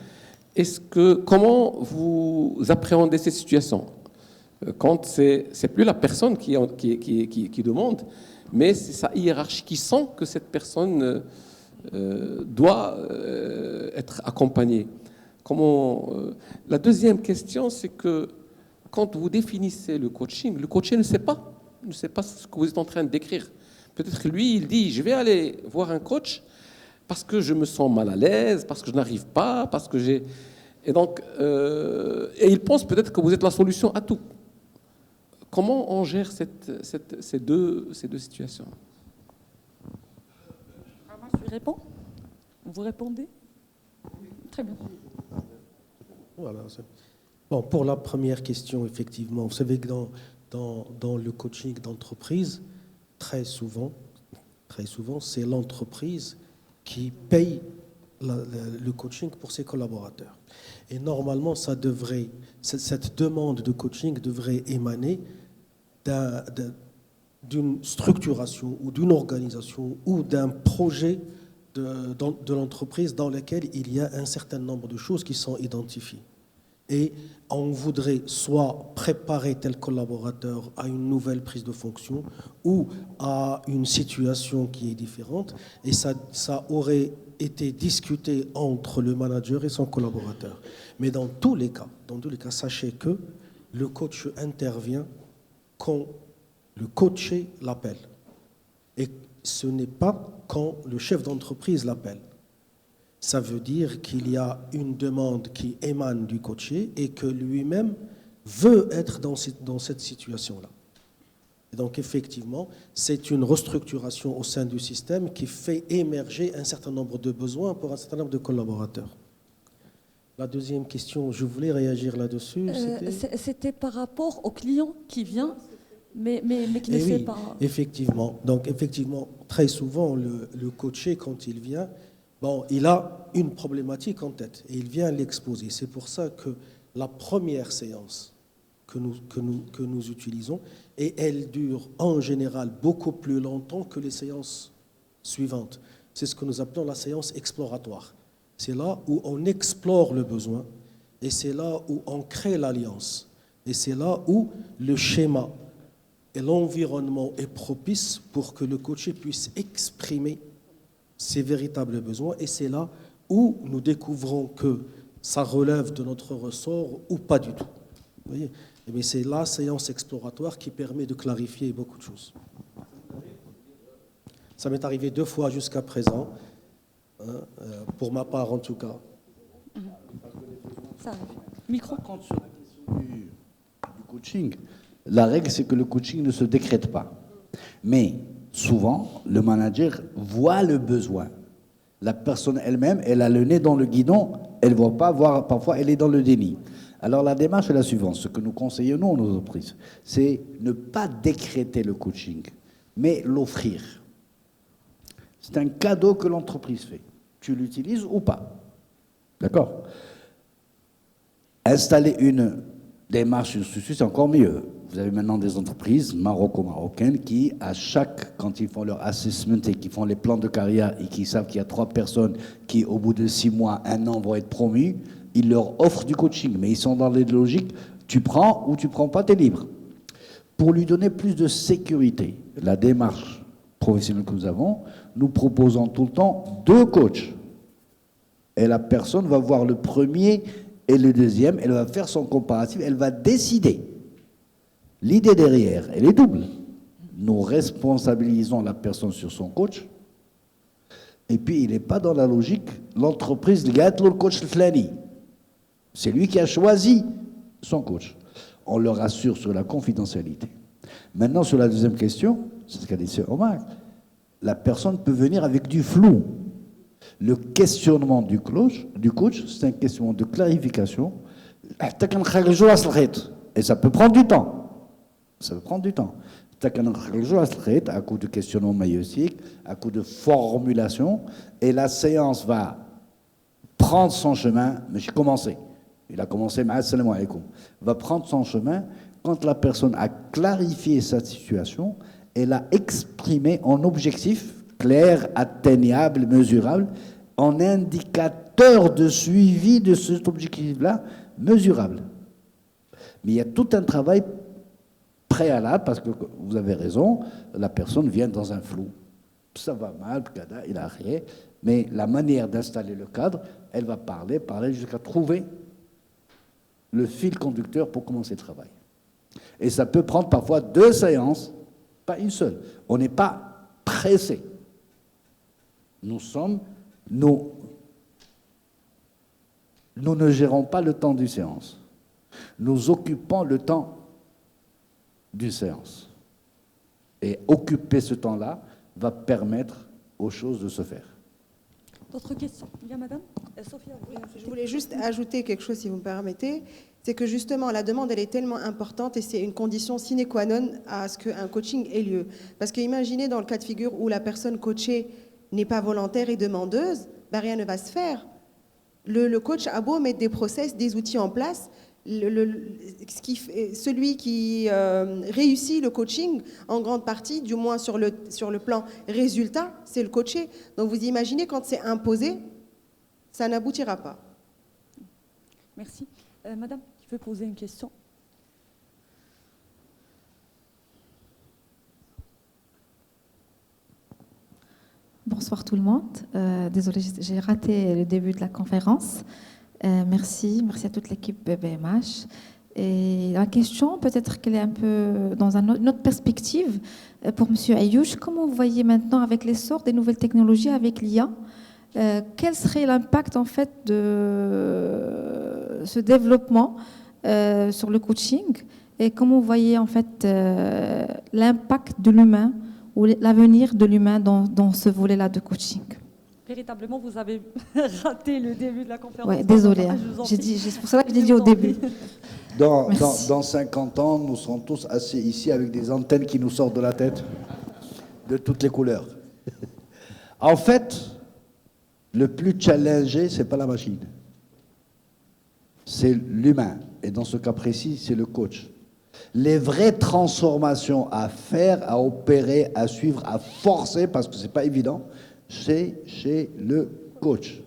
Comment vous appréhendez ces situations quand c'est plus la personne qui demande, mais c'est sa hiérarchie qui sent que cette personne doit être accompagnée. La deuxième question, c'est que quand vous définissez le coaché ne sait pas ce que vous êtes en train de décrire. Peut-être lui, il dit, je vais aller voir un coach parce que je me sens mal à l'aise, parce que je n'arrive pas, parce que j'ai... Et donc, il pense peut-être que vous êtes la solution à tout. Comment on gère ces deux situations? Je réponds. Vous répondez? Très bien. Voilà. Bon, pour la première question, effectivement, vous savez que dans le coaching d'entreprise, très souvent, c'est l'entreprise qui paye le coaching pour ses collaborateurs. Et normalement, cette demande de coaching devrait émaner d'une structuration ou d'une organisation ou d'un projet de l'entreprise dans lequel il y a un certain nombre de choses qui sont identifiées. Et on voudrait soit préparer tel collaborateur à une nouvelle prise de fonction ou à une situation qui est différente. Et ça aurait été discuté entre le manager et son collaborateur. Mais dans tous les cas, sachez que le coach intervient quand le coaché l'appelle. Et ce n'est pas quand le chef d'entreprise l'appelle. Ça veut dire qu'il y a une demande qui émane du coaché et que lui-même veut être dans cette situation-là. Et donc, effectivement, c'est une restructuration au sein du système qui fait émerger un certain nombre de besoins pour un certain nombre de collaborateurs. La deuxième question, je voulais réagir là-dessus. C'était par rapport au client qui vient, mais qui ne sait pas. Effectivement. Donc, effectivement, très souvent, le coaché, quand il vient, il a une problématique en tête et il vient l'exposer. C'est pour ça que la première séance que nous utilisons, et elle dure en général beaucoup plus longtemps que les séances suivantes. C'est ce que nous appelons la séance exploratoire. C'est là où on explore le besoin et c'est là où on crée l'alliance. Et c'est là où le schéma et l'environnement est propice pour que le coaché puisse exprimer ses véritables besoins. Et c'est là où nous découvrons que ça relève de notre ressort ou pas du tout. Vous voyez ? Mais c'est la séance exploratoire qui permet de clarifier beaucoup de choses. Ça m'est arrivé 2 fois jusqu'à présent, pour ma part en tout cas. Ça arrive. Micro. Contre sur la question du coaching, la règle c'est que le coaching ne se décrète pas. Mais souvent, le manager voit le besoin. La personne elle-même, elle a le nez dans le guidon, elle ne voit pas, voire parfois elle est dans le déni. Alors la démarche est la suivante, ce que nous conseillons nous, aux entreprises, c'est ne pas décréter le coaching, mais l'offrir. C'est un cadeau que l'entreprise fait. Tu l'utilises ou pas. D'accord ? Installer une démarche sur ce c'est encore mieux. Vous avez maintenant des entreprises maroco-marocaines qui, quand ils font leur assessment et qui font les plans de carrière et qui savent qu'il y a 3 personnes qui, au bout de 6 mois, 1 an, vont être promues, ils leur offrent du coaching. Mais ils sont dans les logiques, tu prends ou tu prends pas, tu es libre. Pour lui donner plus de sécurité, la démarche professionnelle que nous avons, nous proposons tout le temps 2 coachs. Et la personne va voir le premier et le deuxième, elle va faire son comparatif, elle va décider. L'idée derrière, elle est double. Nous responsabilisons la personne sur son coach. Et puis, il n'est pas dans la logique, l'entreprise, le coach flani. C'est lui qui a choisi son coach. On leur assure sur la confidentialité. Maintenant, sur la deuxième question, c'est ce qu'a dit M. Omar, la personne peut venir avec du flou. Le questionnement du coach, c'est un questionnement de clarification. Et ça peut prendre du temps. Ça peut prendre du temps. À coup de questionnement maïeutique, à coup de formulation, et la séance va prendre son chemin, mais j'ai commencé. Il a commencé, assalamu alaikum. Va prendre son chemin quand la personne a clarifié sa situation et l'a exprimé en objectif clair, atteignable, mesurable, en indicateur de suivi de cet objectif-là, mesurable. Mais il y a tout un travail préalable, parce que vous avez raison, la personne vient dans un flou. Ça va mal, il a rien, mais la manière d'installer le cadre, elle va parler jusqu'à trouver le fil conducteur pour commencer le travail. Et ça peut prendre parfois 2 séances, pas une seule. On n'est pas pressé. Nous ne gérons pas le temps d'une séance. Nous occupons le temps d'une séance. Et occuper ce temps-là va permettre aux choses de se faire. D'autres questions? Bien, madame Sophia, je voulais juste ajouter quelque chose, si vous me permettez. C'est que justement, la demande, elle est tellement importante et c'est une condition sine qua non à ce qu'un coaching ait lieu. Parce que imaginez dans le cas de figure où la personne coachée n'est pas volontaire et demandeuse, ben rien ne va se faire. Le coach a beau mettre des process, des outils en place, celui qui réussit le coaching, en grande partie, du moins sur le plan résultat, c'est le coaché. Donc vous imaginez, quand c'est imposé, ça n'aboutira pas. Merci. Madame, qui veut poser une question? Bonsoir tout le monde. Désolée, j'ai raté le début de la conférence. Merci à toute l'équipe BMH. Et la question, peut-être qu'elle est un peu dans une autre perspective. Pour M. Ayouch, comment vous voyez maintenant, avec l'essor des nouvelles technologies, avec l'IA, quel serait l'impact en fait de ce développement sur le coaching, et comment vous voyez en fait l'impact de l'humain ou l'avenir de l'humain dans ce volet-là de coaching? Véritablement, vous avez raté le début de la conférence. Oui, désolé. C'est pour ça que j'ai dit au début. Dans 50 ans, nous serons tous assis ici avec des antennes qui nous sortent de la tête, de toutes les couleurs. En fait, le plus challengé, ce n'est pas la machine. C'est l'humain. Et dans ce cas précis, c'est le coach. Les vraies transformations à faire, à opérer, à suivre, à forcer, parce que ce n'est pas évident, c'est chez le coach.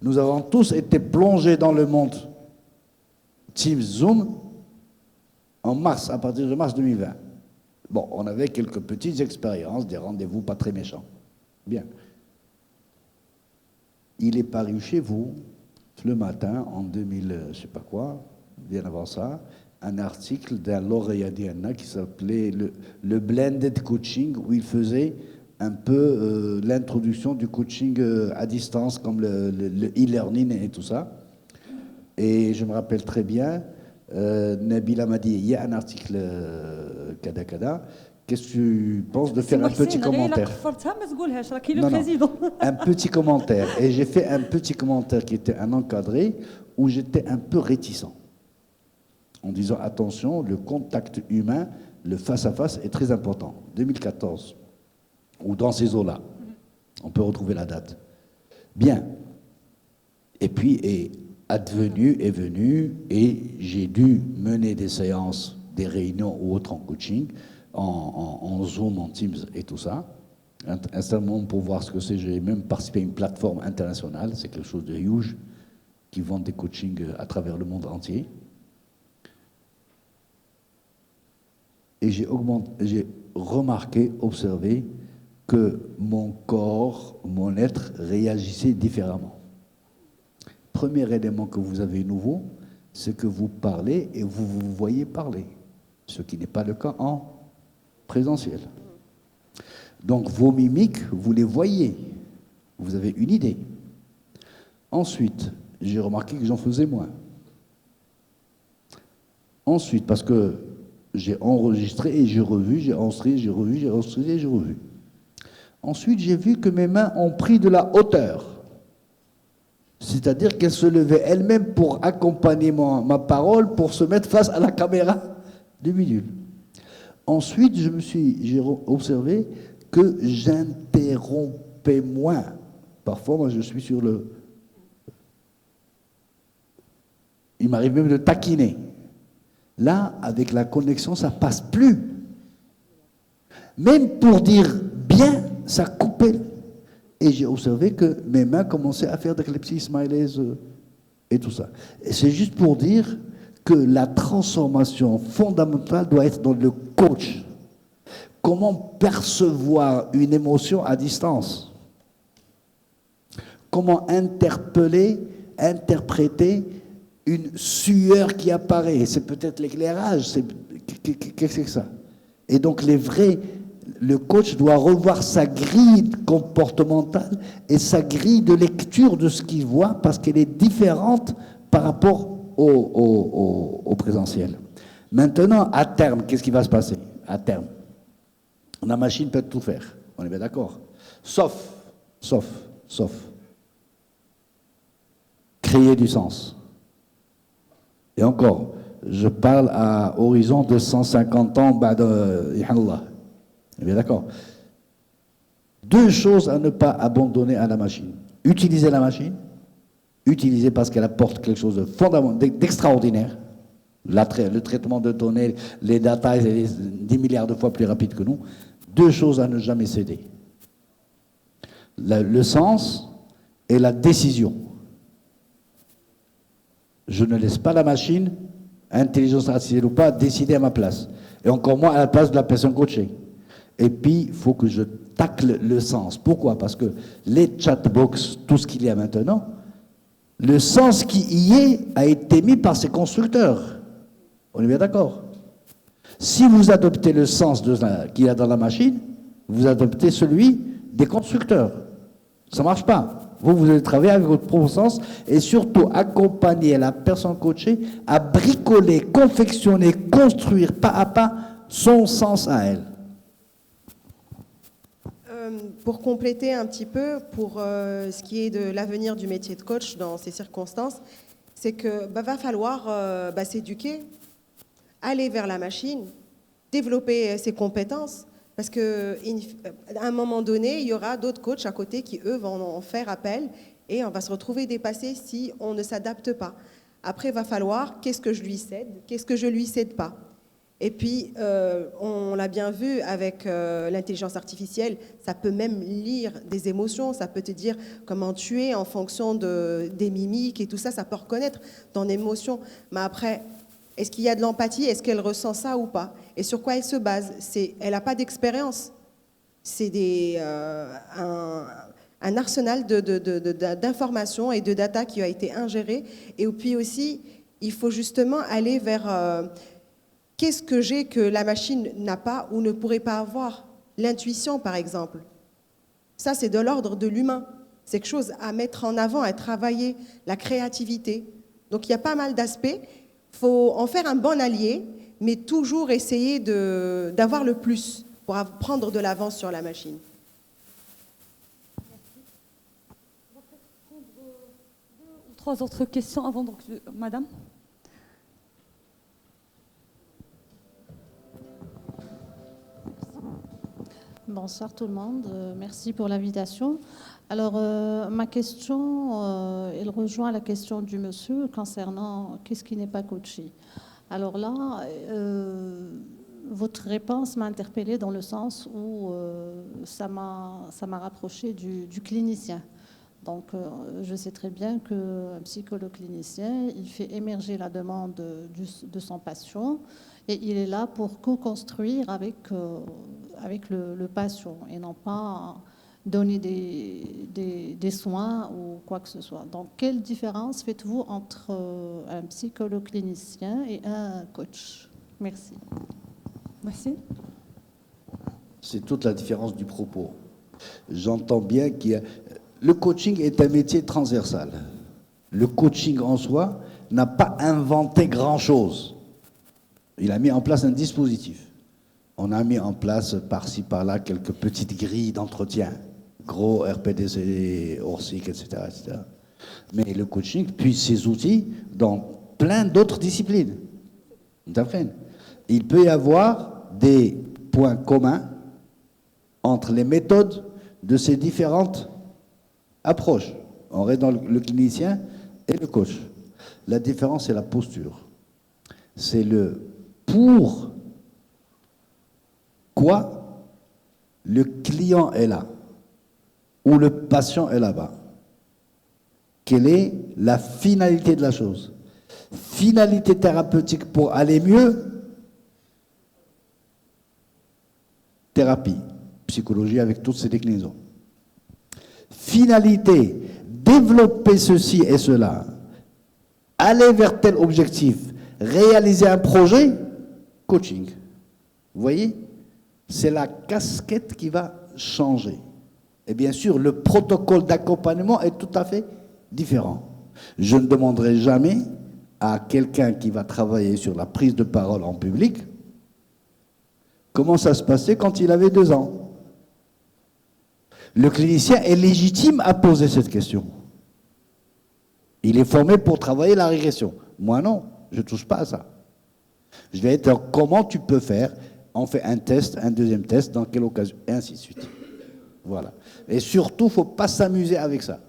Nous avons tous été plongés dans le monde Teams Zoom en mars, à partir de mars 2020. Bon, on avait quelques petites expériences, des rendez-vous pas très méchants. Bien. Il est paru chez vous, le matin, en 2000, je ne sais pas quoi, bien avant ça, un article d'un lauréat d'IANA qui s'appelait le Blended Coaching, où il faisait un peu l'introduction du coaching à distance, comme le e-learning et tout ça. Et je me rappelle très bien, Nabila m'a dit, il y a un article kada. Qu'est-ce que tu penses de faire un petit commentaire? Non, un petit commentaire. Et j'ai fait un petit commentaire qui était un encadré, où j'étais un peu réticent, en disant attention, le contact humain, le face-à-face est très important. 2014, ou dans ces eaux-là. On peut retrouver la date. Bien. Et puis, est venu, et j'ai dû mener des séances, des réunions ou autres en coaching, en Zoom, en Teams et tout ça. Instantanément, pour voir ce que c'est, j'ai même participé à une plateforme internationale, c'est quelque chose de huge, qui vend des coachings à travers le monde entier. Et j'ai remarqué, observé, que mon corps, mon être réagissait différemment. Premier élément que vous avez nouveau, c'est que vous parlez et vous vous voyez parler, ce qui n'est pas le cas en présentiel. Donc vos mimiques, vous les voyez, vous avez une idée. Ensuite, j'ai remarqué que j'en faisais moins. Ensuite, parce que j'ai enregistré et j'ai revu, j'ai enregistré, j'ai revu, j'ai enregistré et j'ai revu. Ensuite, j'ai vu que mes mains ont pris de la hauteur. C'est-à-dire qu'elles se levaient elles-mêmes pour accompagner ma parole, pour se mettre face à la caméra du milieu. Ensuite, j'ai observé que j'interrompais moins. Parfois, moi, je suis sur le Il m'arrive même de taquiner. Là, avec la connexion, ça passe plus. Même pour dire bien, ça coupait. Et j'ai observé que mes mains commençaient à faire des petits smileys et tout ça. Et c'est juste pour dire que la transformation fondamentale doit être dans le coach. Comment percevoir une émotion à distance? Comment interpeller, interpréter une sueur qui apparaît? C'est peut-être l'éclairage. Qu'est-ce que c'est que ça? Et donc le coach doit revoir sa grille comportementale et sa grille de lecture de ce qu'il voit parce qu'elle est différente par rapport au présentiel. Maintenant, à terme, qu'est-ce qui va se passer? À terme, la machine peut tout faire. On est bien d'accord? Sauf créer du sens. Et encore, je parle à horizon de 150 ans, Ihanallah. Eh bien d'accord. Deux choses à ne pas abandonner à la machine. Utiliser la machine, utiliser parce qu'elle apporte quelque chose de fondamental, d'extraordinaire. Le traitement de données, les data, est 10 milliards de fois plus rapide que nous. Deux choses à ne jamais céder. Le sens et la décision. Je ne laisse pas la machine, intelligence artificielle ou pas, décider à ma place. Et encore moins à la place de la personne coachée. Et puis, il faut que je tacle le sens. Pourquoi? Parce que les chatbox, tout ce qu'il y a maintenant, le sens qui y est a été mis par ses constructeurs. On est bien d'accord? Si vous adoptez le sens qu'il y a dans la machine, vous adoptez celui des constructeurs. Ça ne marche pas. Vous allez travailler avec votre propre sens et surtout accompagner la personne coachée à bricoler, confectionner, construire pas à pas son sens à elle. Pour compléter un petit peu, pour ce qui est de l'avenir du métier de coach dans ces circonstances, c'est que va falloir s'éduquer, aller vers la machine, développer ses compétences, parce qu'à un moment donné, il y aura d'autres coachs à côté qui, eux, vont en faire appel et on va se retrouver dépassé si on ne s'adapte pas. Après, il va falloir, qu'est-ce que je lui cède, qu'est-ce que je ne lui cède pas. Et puis, on l'a bien vu avec l'intelligence artificielle, ça peut même lire des émotions, ça peut te dire comment tu es en fonction des mimiques et tout ça, ça peut reconnaître ton émotion. Mais après, est-ce qu'il y a de l'empathie? Est-ce qu'elle ressent ça ou pas? Et sur quoi elle se base? Elle n'a pas d'expérience. C'est un arsenal d'informations et de data qui a été ingéré. Et puis aussi, il faut justement aller vers qu'est-ce que j'ai que la machine n'a pas ou ne pourrait pas avoir? L'intuition, par exemple. Ça, c'est de l'ordre de l'humain. C'est quelque chose à mettre en avant, à travailler, la créativité. Donc, il y a pas mal d'aspects. Il faut en faire un bon allié, mais toujours essayer d'avoir le plus pour prendre de l'avance sur la machine. On va peut-être prendre 2 ou 3 autres questions avant, donc, madame. Bonsoir tout le monde, merci pour l'invitation. Alors, ma question, elle rejoint la question du monsieur concernant qu'est-ce qui n'est pas coaché. Alors là, votre réponse m'a interpellée dans le sens où ça m'a rapproché du clinicien. Donc, je sais très bien qu'un psychologue clinicien, il fait émerger la demande de son patient et il est là pour co-construire avec le patient et non pas donner des soins ou quoi que ce soit. Donc, quelle différence faites-vous entre un psychologue clinicien et un coach? Merci. Merci. C'est toute la différence du propos. J'entends bien le coaching est un métier transversal. Le coaching en soi n'a pas inventé grand-chose. Il a mis en place un dispositif. On a mis en place par-ci, par-là quelques petites grilles d'entretien. Gros, RPDC, ORSIC, etc., etc. Mais le coaching puise ses outils dans plein d'autres disciplines. Il peut y avoir des points communs entre les méthodes de ces différentes approches. On reste dans le clinicien et le coach. La différence, c'est la posture. C'est le pour quoi le client est là ou le patient est là-bas. Quelle est la finalité de la chose? Finalité thérapeutique pour aller mieux, thérapie, psychologie avec toutes ses déclinaisons. Finalité, développer ceci et cela, aller vers tel objectif, réaliser un projet, coaching. Vous voyez? C'est la casquette qui va changer. Et bien sûr, le protocole d'accompagnement est tout à fait différent. Je ne demanderai jamais à quelqu'un qui va travailler sur la prise de parole en public comment ça se passait quand il avait 2 ans. Le clinicien est légitime à poser cette question. Il est formé pour travailler la régression. Moi non, je ne touche pas à ça. Je vais être comment tu peux faire. On fait un test, un deuxième test, dans quelle occasion, et ainsi de suite. Voilà. Et surtout, il ne faut pas s'amuser avec ça.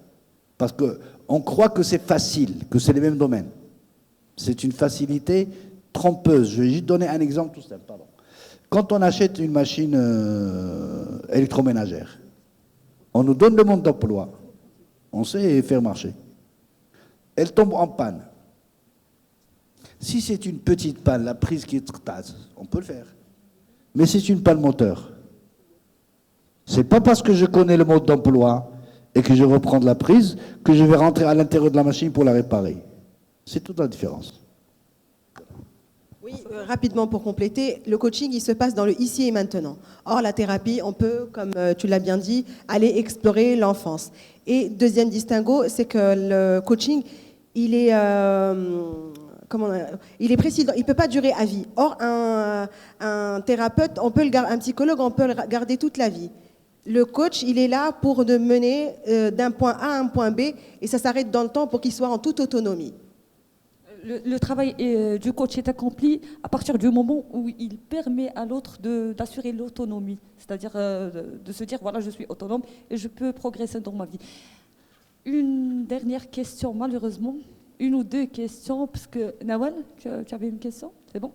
Parce qu'on croit que c'est facile, que c'est les mêmes domaines. C'est une facilité trompeuse. Je vais juste donner un exemple tout simple. Pardon. Quand on achète une machine électroménagère, on nous donne le mode d'emploi. On sait faire marcher. Elle tombe en panne. Si c'est une petite panne, la prise qui est tasse, on peut le faire. Mais c'est une panne moteur. Ce n'est pas parce que je connais le mode d'emploi et que je reprends de la prise que je vais rentrer à l'intérieur de la machine pour la réparer. C'est toute la différence. Oui, rapidement pour compléter, le coaching, il se passe dans le ici et maintenant. Or, la thérapie, on peut, comme tu l'as bien dit, aller explorer l'enfance. Et deuxième distinguo, c'est que le coaching, il est précis, il ne peut pas durer à vie. Or, un thérapeute, un psychologue, on peut le garder toute la vie. Le coach, il est là pour nous mener d'un point A à un point B, et ça s'arrête dans le temps pour qu'il soit en toute autonomie. Le travail du coach est accompli à partir du moment où il permet à l'autre d'assurer l'autonomie, c'est-à-dire de se dire, voilà, je suis autonome et je peux progresser dans ma vie. Une dernière question, malheureusement, une ou deux questions, parce que Nawal, tu avais une question, c'est bon?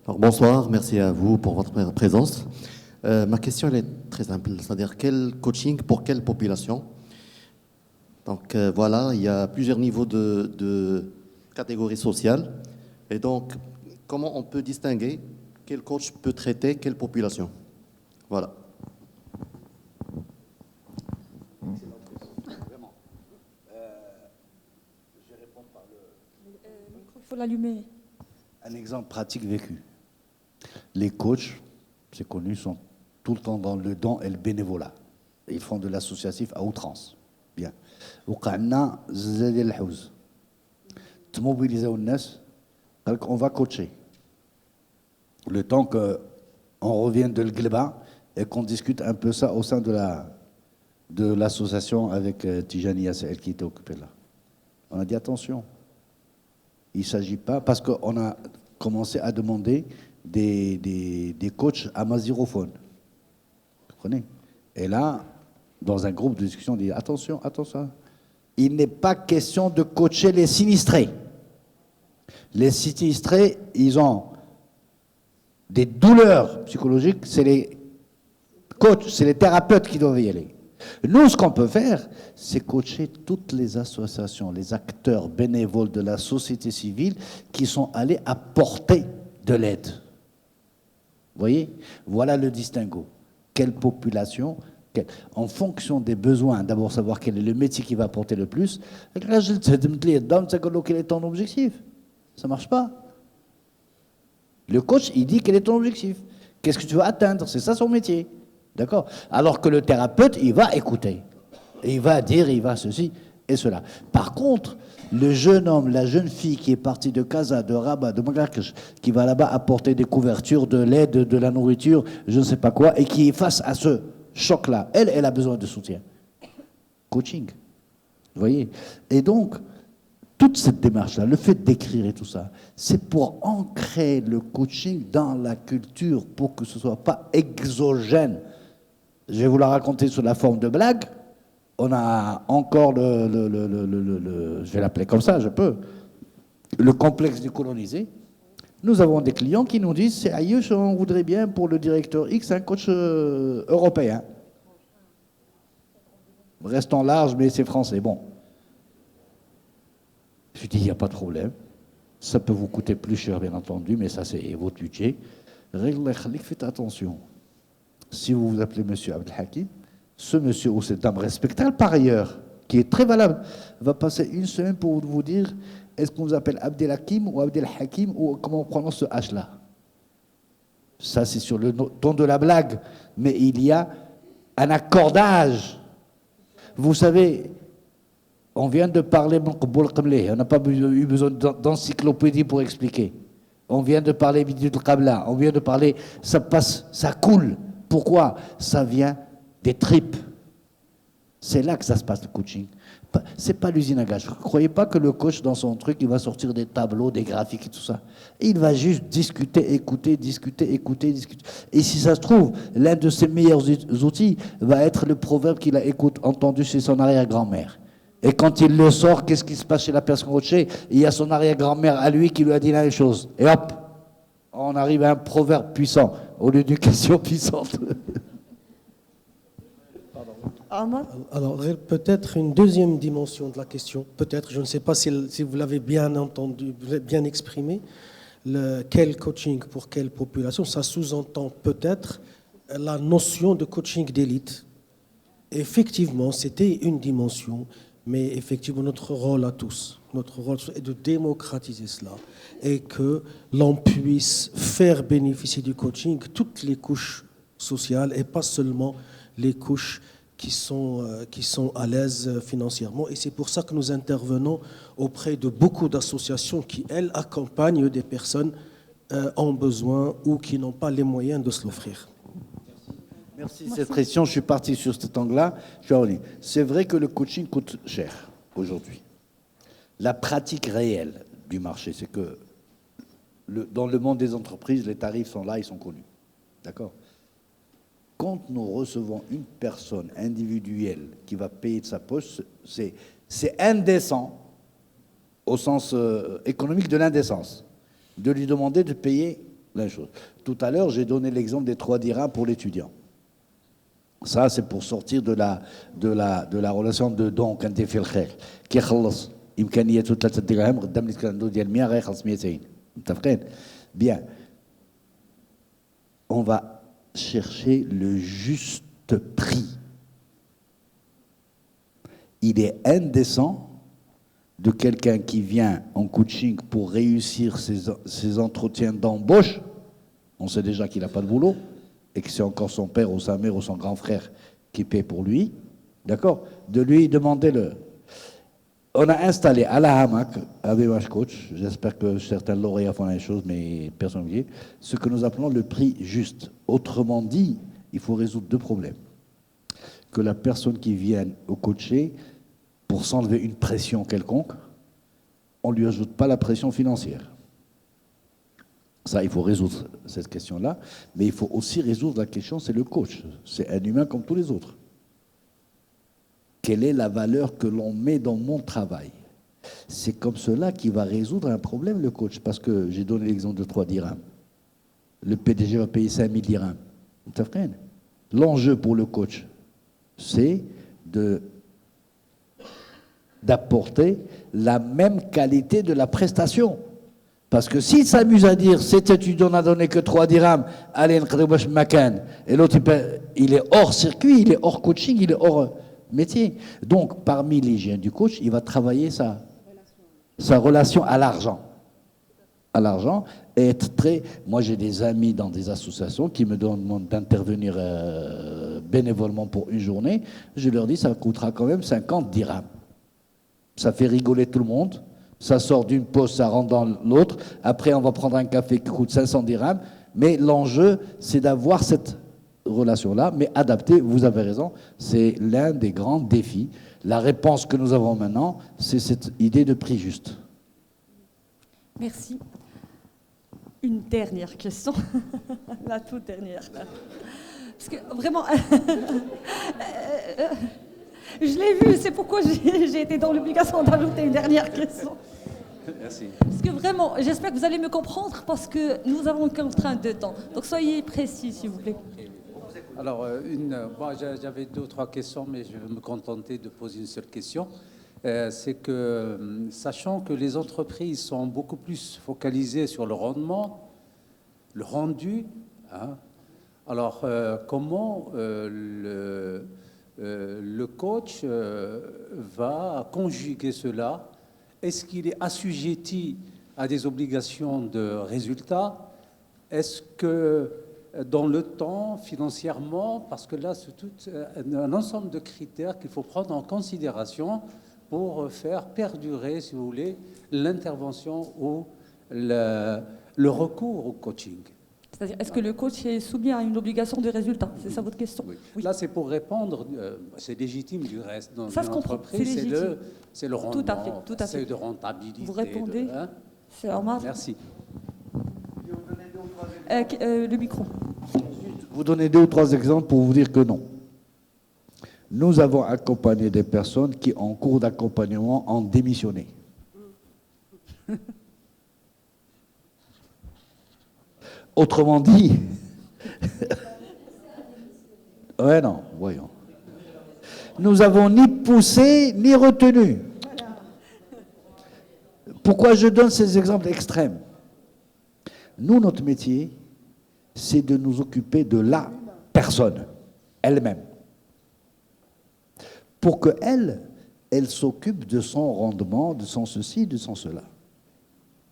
Alors, bonsoir, merci à vous pour votre présence. Ma question elle est très simple, c'est-à-dire quel coaching pour quelle population? Donc voilà, il y a plusieurs niveaux de catégories sociales. Et donc, comment on peut distinguer quel coach peut traiter quelle population? Voilà. Il faut l'allumer. Un exemple pratique vécu. Les coachs, c'est connu, sont tout le temps dans le don et le bénévolat. Ils font de l'associatif à outrance. Bien. وقعنا زاد الحوز. تموبيليزاو الناس قال لك on va coacher. Le temps qu'on revienne de l'Gleba et qu'on discute un peu ça au sein de l'association avec Tijani Yassel qui était occupé là. On a dit attention. Il ne s'agit pas, parce qu'on a commencé à demander des coachs amazirophones. Vous comprenez? Et là, dans un groupe de discussion, on dit attention, attention. Il n'est pas question de coacher les sinistrés. Les sinistrés, ils ont des douleurs psychologiques, c'est les coachs, c'est les thérapeutes qui doivent y aller. Nous, ce qu'on peut faire, c'est coacher toutes les associations, les acteurs bénévoles de la société civile qui sont allés apporter de l'aide. Vous voyez? Voilà le distinguo. Quelle population, en fonction des besoins, d'abord savoir quel est le métier qui va apporter le plus. Quel est ton objectif? Ça ne marche pas. Le coach, il dit quel est ton objectif. Qu'est-ce que tu veux atteindre? C'est ça son métier. D'accord? Alors que le thérapeute, il va écouter. Et il va dire, il va ceci et cela. Par contre, le jeune homme, la jeune fille qui est partie de Casa, de Rabat, de Marrakech, qui va là-bas apporter des couvertures, de l'aide, de la nourriture, je ne sais pas quoi, et qui est face à ce choc-là, elle a besoin de soutien. Coaching. Vous voyez? Et donc, toute cette démarche-là, le fait d'écrire et tout ça, c'est pour ancrer le coaching dans la culture, pour que ce ne soit pas exogène. Je vais vous la raconter sous la forme de blague. On a encore je vais l'appeler comme ça, je peux, le complexe du colonisé. Nous avons des clients qui nous disent, c'est Aïesh, on voudrait bien pour le directeur X un coach européen. Restons large, mais c'est français. Bon. Je dis, il n'y a pas de problème. Ça peut vous coûter plus cher, bien entendu, mais ça, c'est votre budget. Faites attention. Si vous vous appelez monsieur Abdel Hakim, ce monsieur ou cette dame respectable, par ailleurs, qui est très valable, va passer une semaine pour vous dire est-ce qu'on vous appelle Abdel Hakim ou Abdel Hakim ou comment on prononce ce H-là. Ça, c'est sur le ton de la blague, mais il y a un accordage. Vous savez, on vient de parler, on n'a pas eu besoin d'encyclopédie pour expliquer. On vient de parler du Qabla, on vient de parler, ça passe, ça coule. Pourquoi? Ça vient des tripes. C'est là que ça se passe le coaching. C'est pas l'usine à gage. Ne croyez pas que le coach, dans son truc, il va sortir des tableaux, des graphiques et tout ça. Il va juste discuter, écouter, discuter, écouter, discuter. Et si ça se trouve, l'un de ses meilleurs outils va être le proverbe qu'il a entendu chez son arrière-grand-mère. Et quand il le sort, qu'est-ce qui se passe chez la personne coachée? Il y a son arrière-grand-mère à lui qui lui a dit la même chose. Et hop, on arrive à un proverbe puissant au lieu d'une question puissante. Alors, peut-être une deuxième dimension de la question, peut-être, je ne sais pas si vous l'avez bien entendu, bien exprimé, quel coaching pour quelle population, ça sous-entend peut-être la notion de coaching d'élite. Effectivement, c'était une dimension, mais effectivement, notre rôle à tous, notre rôle est de démocratiser cela et que l'on puisse faire bénéficier du coaching toutes les couches sociales et pas seulement les couches qui sont à l'aise financièrement. Et c'est pour ça que nous intervenons auprès de beaucoup d'associations qui, elles, accompagnent des personnes en besoin ou qui n'ont pas les moyens de se l'offrir. Merci de cette question. Je suis parti sur cet angle-là. C'est vrai que le coaching coûte cher aujourd'hui. La pratique réelle du marché, c'est que dans le monde des entreprises, les tarifs sont là, ils sont connus. D'accord ? Quand nous recevons une personne individuelle qui va payer de sa poche, c'est indécent, au sens économique de l'indécence, de lui demander de payer la chose. Tout à l'heure, j'ai donné l'exemple des 3 dirhams pour l'étudiant. Ça, c'est pour sortir de la relation de don quand tu fais le khair. Qui خلص إمكانياته 3 dirhams قدام اللي كان عنده ديال 100 غيخلص 200. متفقين؟ Bien. On va chercher le juste prix. Il est indécent de quelqu'un qui vient en coaching pour réussir ses entretiens d'embauche. On sait déjà qu'il n'a pas de boulot et que c'est encore son père ou sa mère ou son grand frère qui paie pour lui. D'accord? De lui demander le... On a installé à la hamac, à VMH Coach, j'espère que certains lauréats font la même chose, mais personne ne ce que nous appelons le prix juste. Autrement dit, il faut résoudre 2 problèmes. Que la personne qui vient au coacher, pour s'enlever une pression quelconque, on ne lui ajoute pas la pression financière. Ça, il faut résoudre cette question-là, mais il faut aussi résoudre la question, c'est le coach. C'est un humain comme tous les autres. Quelle est la valeur que l'on met dans mon travail? C'est comme cela qu'il va résoudre un problème, le coach. Parce que j'ai donné l'exemple de 3 dirhams. Le PDG va payer 5000 dirhams. L'enjeu pour le coach, c'est d'apporter la même qualité de la prestation. Parce que s'il s'amuse à dire cet étudiant n'a donné que 3 dirhams, allez, et l'autre il est hors circuit, il est hors coaching, il est hors métier. Donc, parmi l'hygiène du coach, il va travailler sa relation à l'argent. À l'argent, et être très... Moi, j'ai des amis dans des associations qui me demandent d'intervenir bénévolement pour une journée. Je leur dis, ça coûtera quand même 50 dirhams. Ça fait rigoler tout le monde. Ça sort d'une poche, ça rentre dans l'autre. Après, on va prendre un café qui coûte 500 dirhams. Mais l'enjeu, c'est d'avoir cette relation-là, mais adaptée, vous avez raison, c'est l'un des grands défis. La réponse que nous avons maintenant, c'est cette idée de prix juste. Merci. Une dernière question, la toute dernière. Là. Parce que vraiment, je l'ai vu, c'est pourquoi j'ai été dans l'obligation d'ajouter une dernière question. Merci. Parce que vraiment, j'espère que vous allez me comprendre parce que nous avons une contrainte de temps. Donc soyez précis, s'il vous plaît. Alors, j'avais 2 ou 3 questions, mais je vais me contenter de poser une seule question. C'est que, sachant que les entreprises sont beaucoup plus focalisées sur le rendement, le rendu, hein, alors comment le coach va conjuguer cela? Est-ce qu'il est assujetti à des obligations de résultat? Est-ce que dans le temps, financièrement, parce que là, c'est tout un ensemble de critères qu'il faut prendre en considération pour faire perdurer, si vous voulez, l'intervention ou le recours au coaching. C'est-à-dire, est-ce que le coach est soumis à une obligation de résultat? C'est ça votre question? Oui. Là, c'est pour répondre, c'est légitime du reste. Dans ça une se comprend, entreprise, c'est le rendement, tout à fait. c'est de rentabilité. Vous répondez, hein? C'est normal. Merci. Le micro. Vous donnez 2 ou 3 exemples pour vous dire que non. Nous avons accompagné des personnes qui, en cours d'accompagnement, ont démissionné. Autrement dit, ouais, non, voyons. Nous n'avons ni poussé ni retenu. Pourquoi je donne ces exemples extrêmes? Nous, notre métier, c'est de nous occuper de la personne elle-même. Pour qu'elle s'occupe de son rendement, de son ceci, de son cela.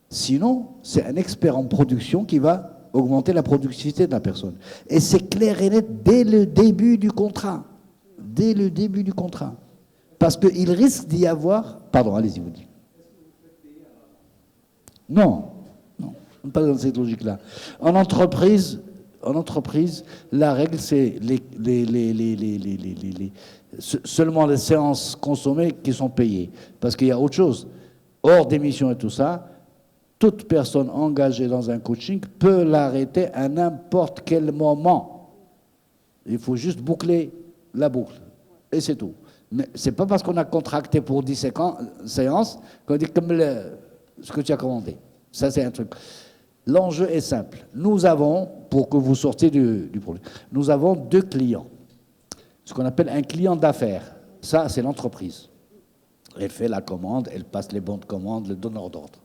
Sinon, c'est un expert en production qui va augmenter la productivité de la personne. Et c'est clair et net dès le début du contrat. Dès le début du contrat. Parce qu'il risque d'y avoir... Pardon, allez-y, vous dites. Non, pas dans cette logique-là. En entreprise, la règle, c'est seulement les séances consommées qui sont payées. Parce qu'il y a autre chose. Hors d'émission et tout ça, toute personne engagée dans un coaching peut l'arrêter à n'importe quel moment. Il faut juste boucler la boucle. Et c'est tout. Mais ce n'est pas parce qu'on a contracté pour 10 séances qu'on dit comme ce que tu as commandé. Ça, c'est un truc. L'enjeu est simple. Nous avons, pour que vous sortiez du problème, nous avons 2 clients. Ce qu'on appelle un client d'affaires. Ça, c'est l'entreprise. Elle fait la commande, elle passe les bons de commande, le donneur d'ordre.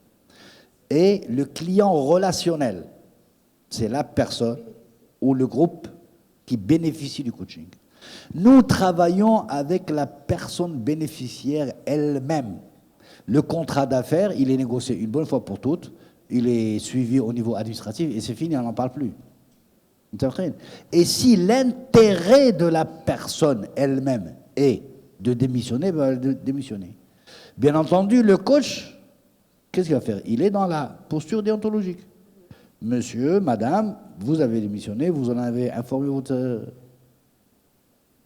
Et le client relationnel, c'est la personne ou le groupe qui bénéficie du coaching. Nous travaillons avec la personne bénéficiaire elle-même. Le contrat d'affaires, il est négocié une bonne fois pour toutes, il est suivi au niveau administratif et c'est fini, on n'en parle plus. Et si l'intérêt de la personne elle-même est de démissionner, ben elle va démissionner. Bien entendu, le coach, qu'est-ce qu'il va faire? Il est dans la posture déontologique. Monsieur, madame, vous avez démissionné, vous en avez informé votre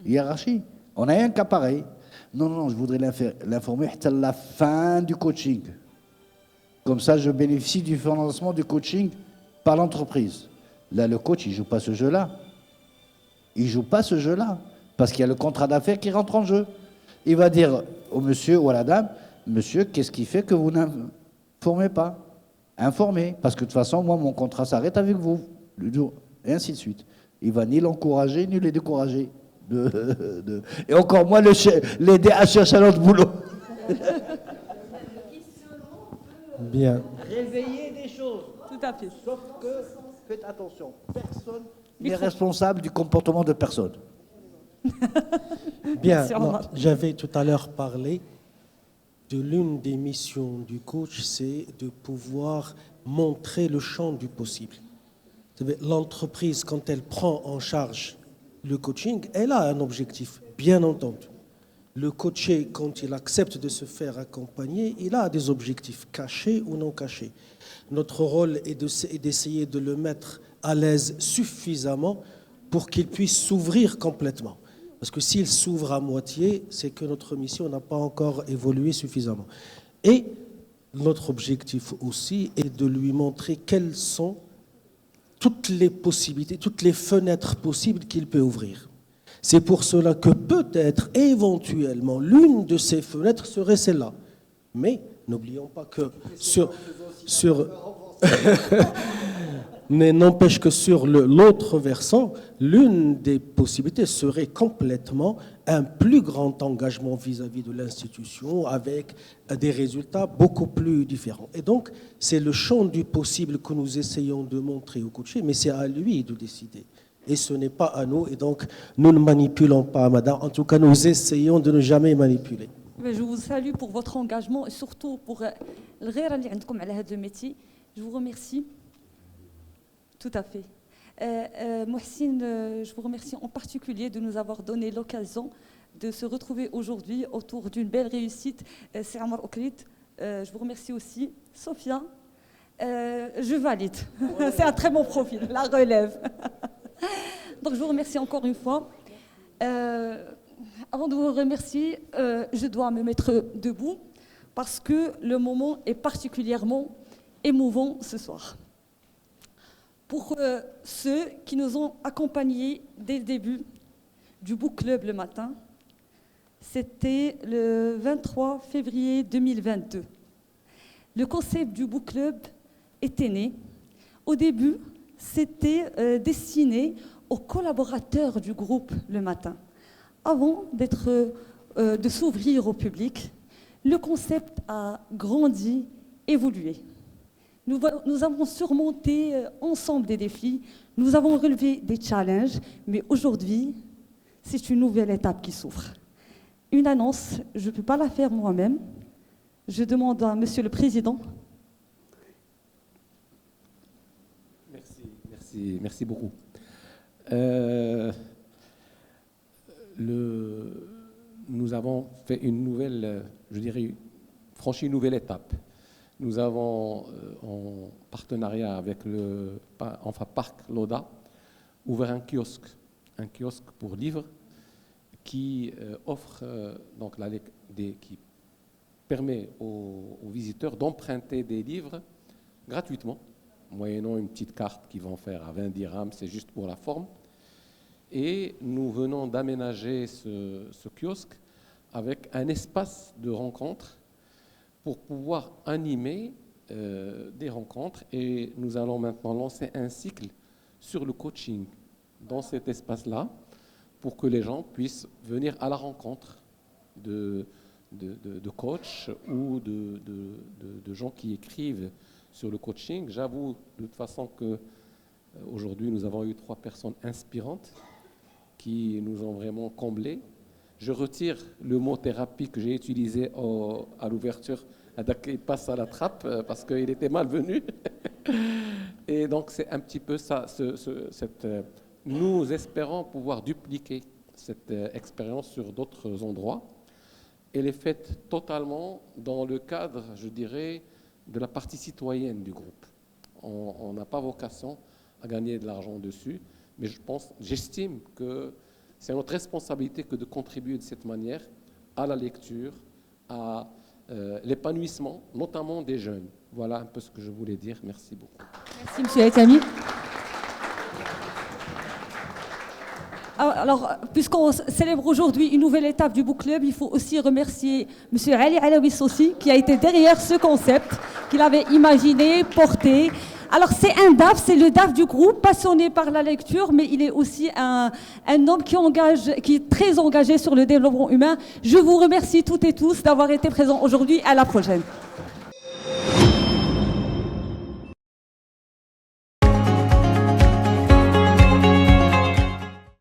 hiérarchie. On a un cas pareil. Non, je voudrais l'informer à la fin du coaching. Comme ça, je bénéficie du financement du coaching par l'entreprise. Là, le coach, il ne joue pas ce jeu-là. Il ne joue pas ce jeu-là. Parce qu'il y a le contrat d'affaires qui rentre en jeu. Il va dire au monsieur ou à la dame, monsieur, qu'est-ce qui fait que vous n'informez pas? Informez. Parce que de toute façon, moi, mon contrat s'arrête avec vous. Et ainsi de suite. Il ne va ni l'encourager, ni le décourager. Et encore moins l'aider à chercher un autre boulot. Bien. Réveiller des choses. Tout à fait. Sauf que, faites attention, personne n'est responsable du comportement de personne. Bien, j'avais tout à l'heure parlé de l'une des missions du coach, c'est de pouvoir montrer le champ du possible. L'entreprise, quand elle prend en charge le coaching, elle a un objectif, bien entendu. Le coaché, quand il accepte de se faire accompagner, il a des objectifs cachés ou non cachés. Notre rôle est d'essayer de le mettre à l'aise suffisamment pour qu'il puisse s'ouvrir complètement. Parce que s'il s'ouvre à moitié, c'est que notre mission n'a pas encore évolué suffisamment. Et notre objectif aussi est de lui montrer quelles sont toutes les possibilités, toutes les fenêtres possibles qu'il peut ouvrir. C'est pour cela que peut-être, éventuellement, l'une de ces fenêtres serait celle-là. Mais n'oublions pas que mais n'empêche que sur l'autre versant, l'une des possibilités serait complètement un plus grand engagement vis-à-vis de l'institution avec des résultats beaucoup plus différents. Et donc, c'est le champ du possible que nous essayons de montrer au coach, mais c'est à lui de décider. Et ce n'est pas à nous. Et donc, nous ne manipulons pas, madame. En tout cas, nous essayons de ne jamais manipuler. Je vous salue pour votre engagement et surtout pour le غيرة اللي عندكم على هذا الميتي. Je vous remercie. Tout à fait. Mohsin, je vous remercie en particulier de nous avoir donné l'occasion de se retrouver aujourd'hui autour d'une belle réussite. C'est Amar Okrit. Je vous remercie aussi. Sophia, je valide. C'est un très bon profil, la relève. Donc je vous remercie encore une fois. Avant de vous remercier, je dois me mettre debout parce que le moment est particulièrement émouvant ce soir. Pour ceux qui nous ont accompagnés dès le début du Book Club le matin, c'était le 23 février 2022. Le concept du Book Club était né. Au début, c'était destiné aux collaborateurs du groupe le matin. Avant de s'ouvrir au public, le concept a grandi, évolué. Nous avons surmonté ensemble des défis, nous avons relevé des challenges, mais aujourd'hui, c'est une nouvelle étape qui s'ouvre. Une annonce, je ne peux pas la faire moi-même. Je demande à Monsieur le Président. Merci beaucoup. Nous avons fait une nouvelle, franchi une nouvelle étape. Nous avons, en partenariat avec le Parc Loda, ouvert un kiosque pour livres qui offre qui permet aux visiteurs d'emprunter des livres gratuitement, moyennant une petite carte qu'ils vont faire à 20 dirhams, c'est juste pour la forme. Et nous venons d'aménager ce kiosque avec un espace de rencontre pour pouvoir animer des rencontres. Et nous allons maintenant lancer un cycle sur le coaching dans cet espace-là pour que les gens puissent venir à la rencontre de coachs ou de gens qui écrivent sur le coaching. J'avoue de toute façon qu'aujourd'hui nous avons eu 3 personnes inspirantes qui nous ont vraiment comblés. Je retire le mot thérapie que j'ai utilisé à l'ouverture. Il passe à la trappe parce qu'il était malvenu. Et donc c'est un petit peu ça. Nous espérons pouvoir dupliquer cette expérience sur d'autres endroits. Elle est faite totalement dans le cadre, je dirais, de la partie citoyenne du groupe. On n'a pas vocation à gagner de l'argent dessus, mais j'estime que c'est notre responsabilité que de contribuer de cette manière à la lecture, à l'épanouissement, notamment des jeunes. Voilà un peu ce que je voulais dire. Merci beaucoup. Merci, Monsieur Haitami. Alors, puisqu'on célèbre aujourd'hui une nouvelle étape du Book Club, il faut aussi remercier Monsieur Ali Alaoui Sossi, qui a été derrière ce concept, qu'il avait imaginé, porté. Alors, c'est un DAF, c'est le DAF du groupe, passionné par la lecture, mais il est aussi un homme qui est très engagé sur le développement humain. Je vous remercie toutes et tous d'avoir été présents aujourd'hui. À la prochaine.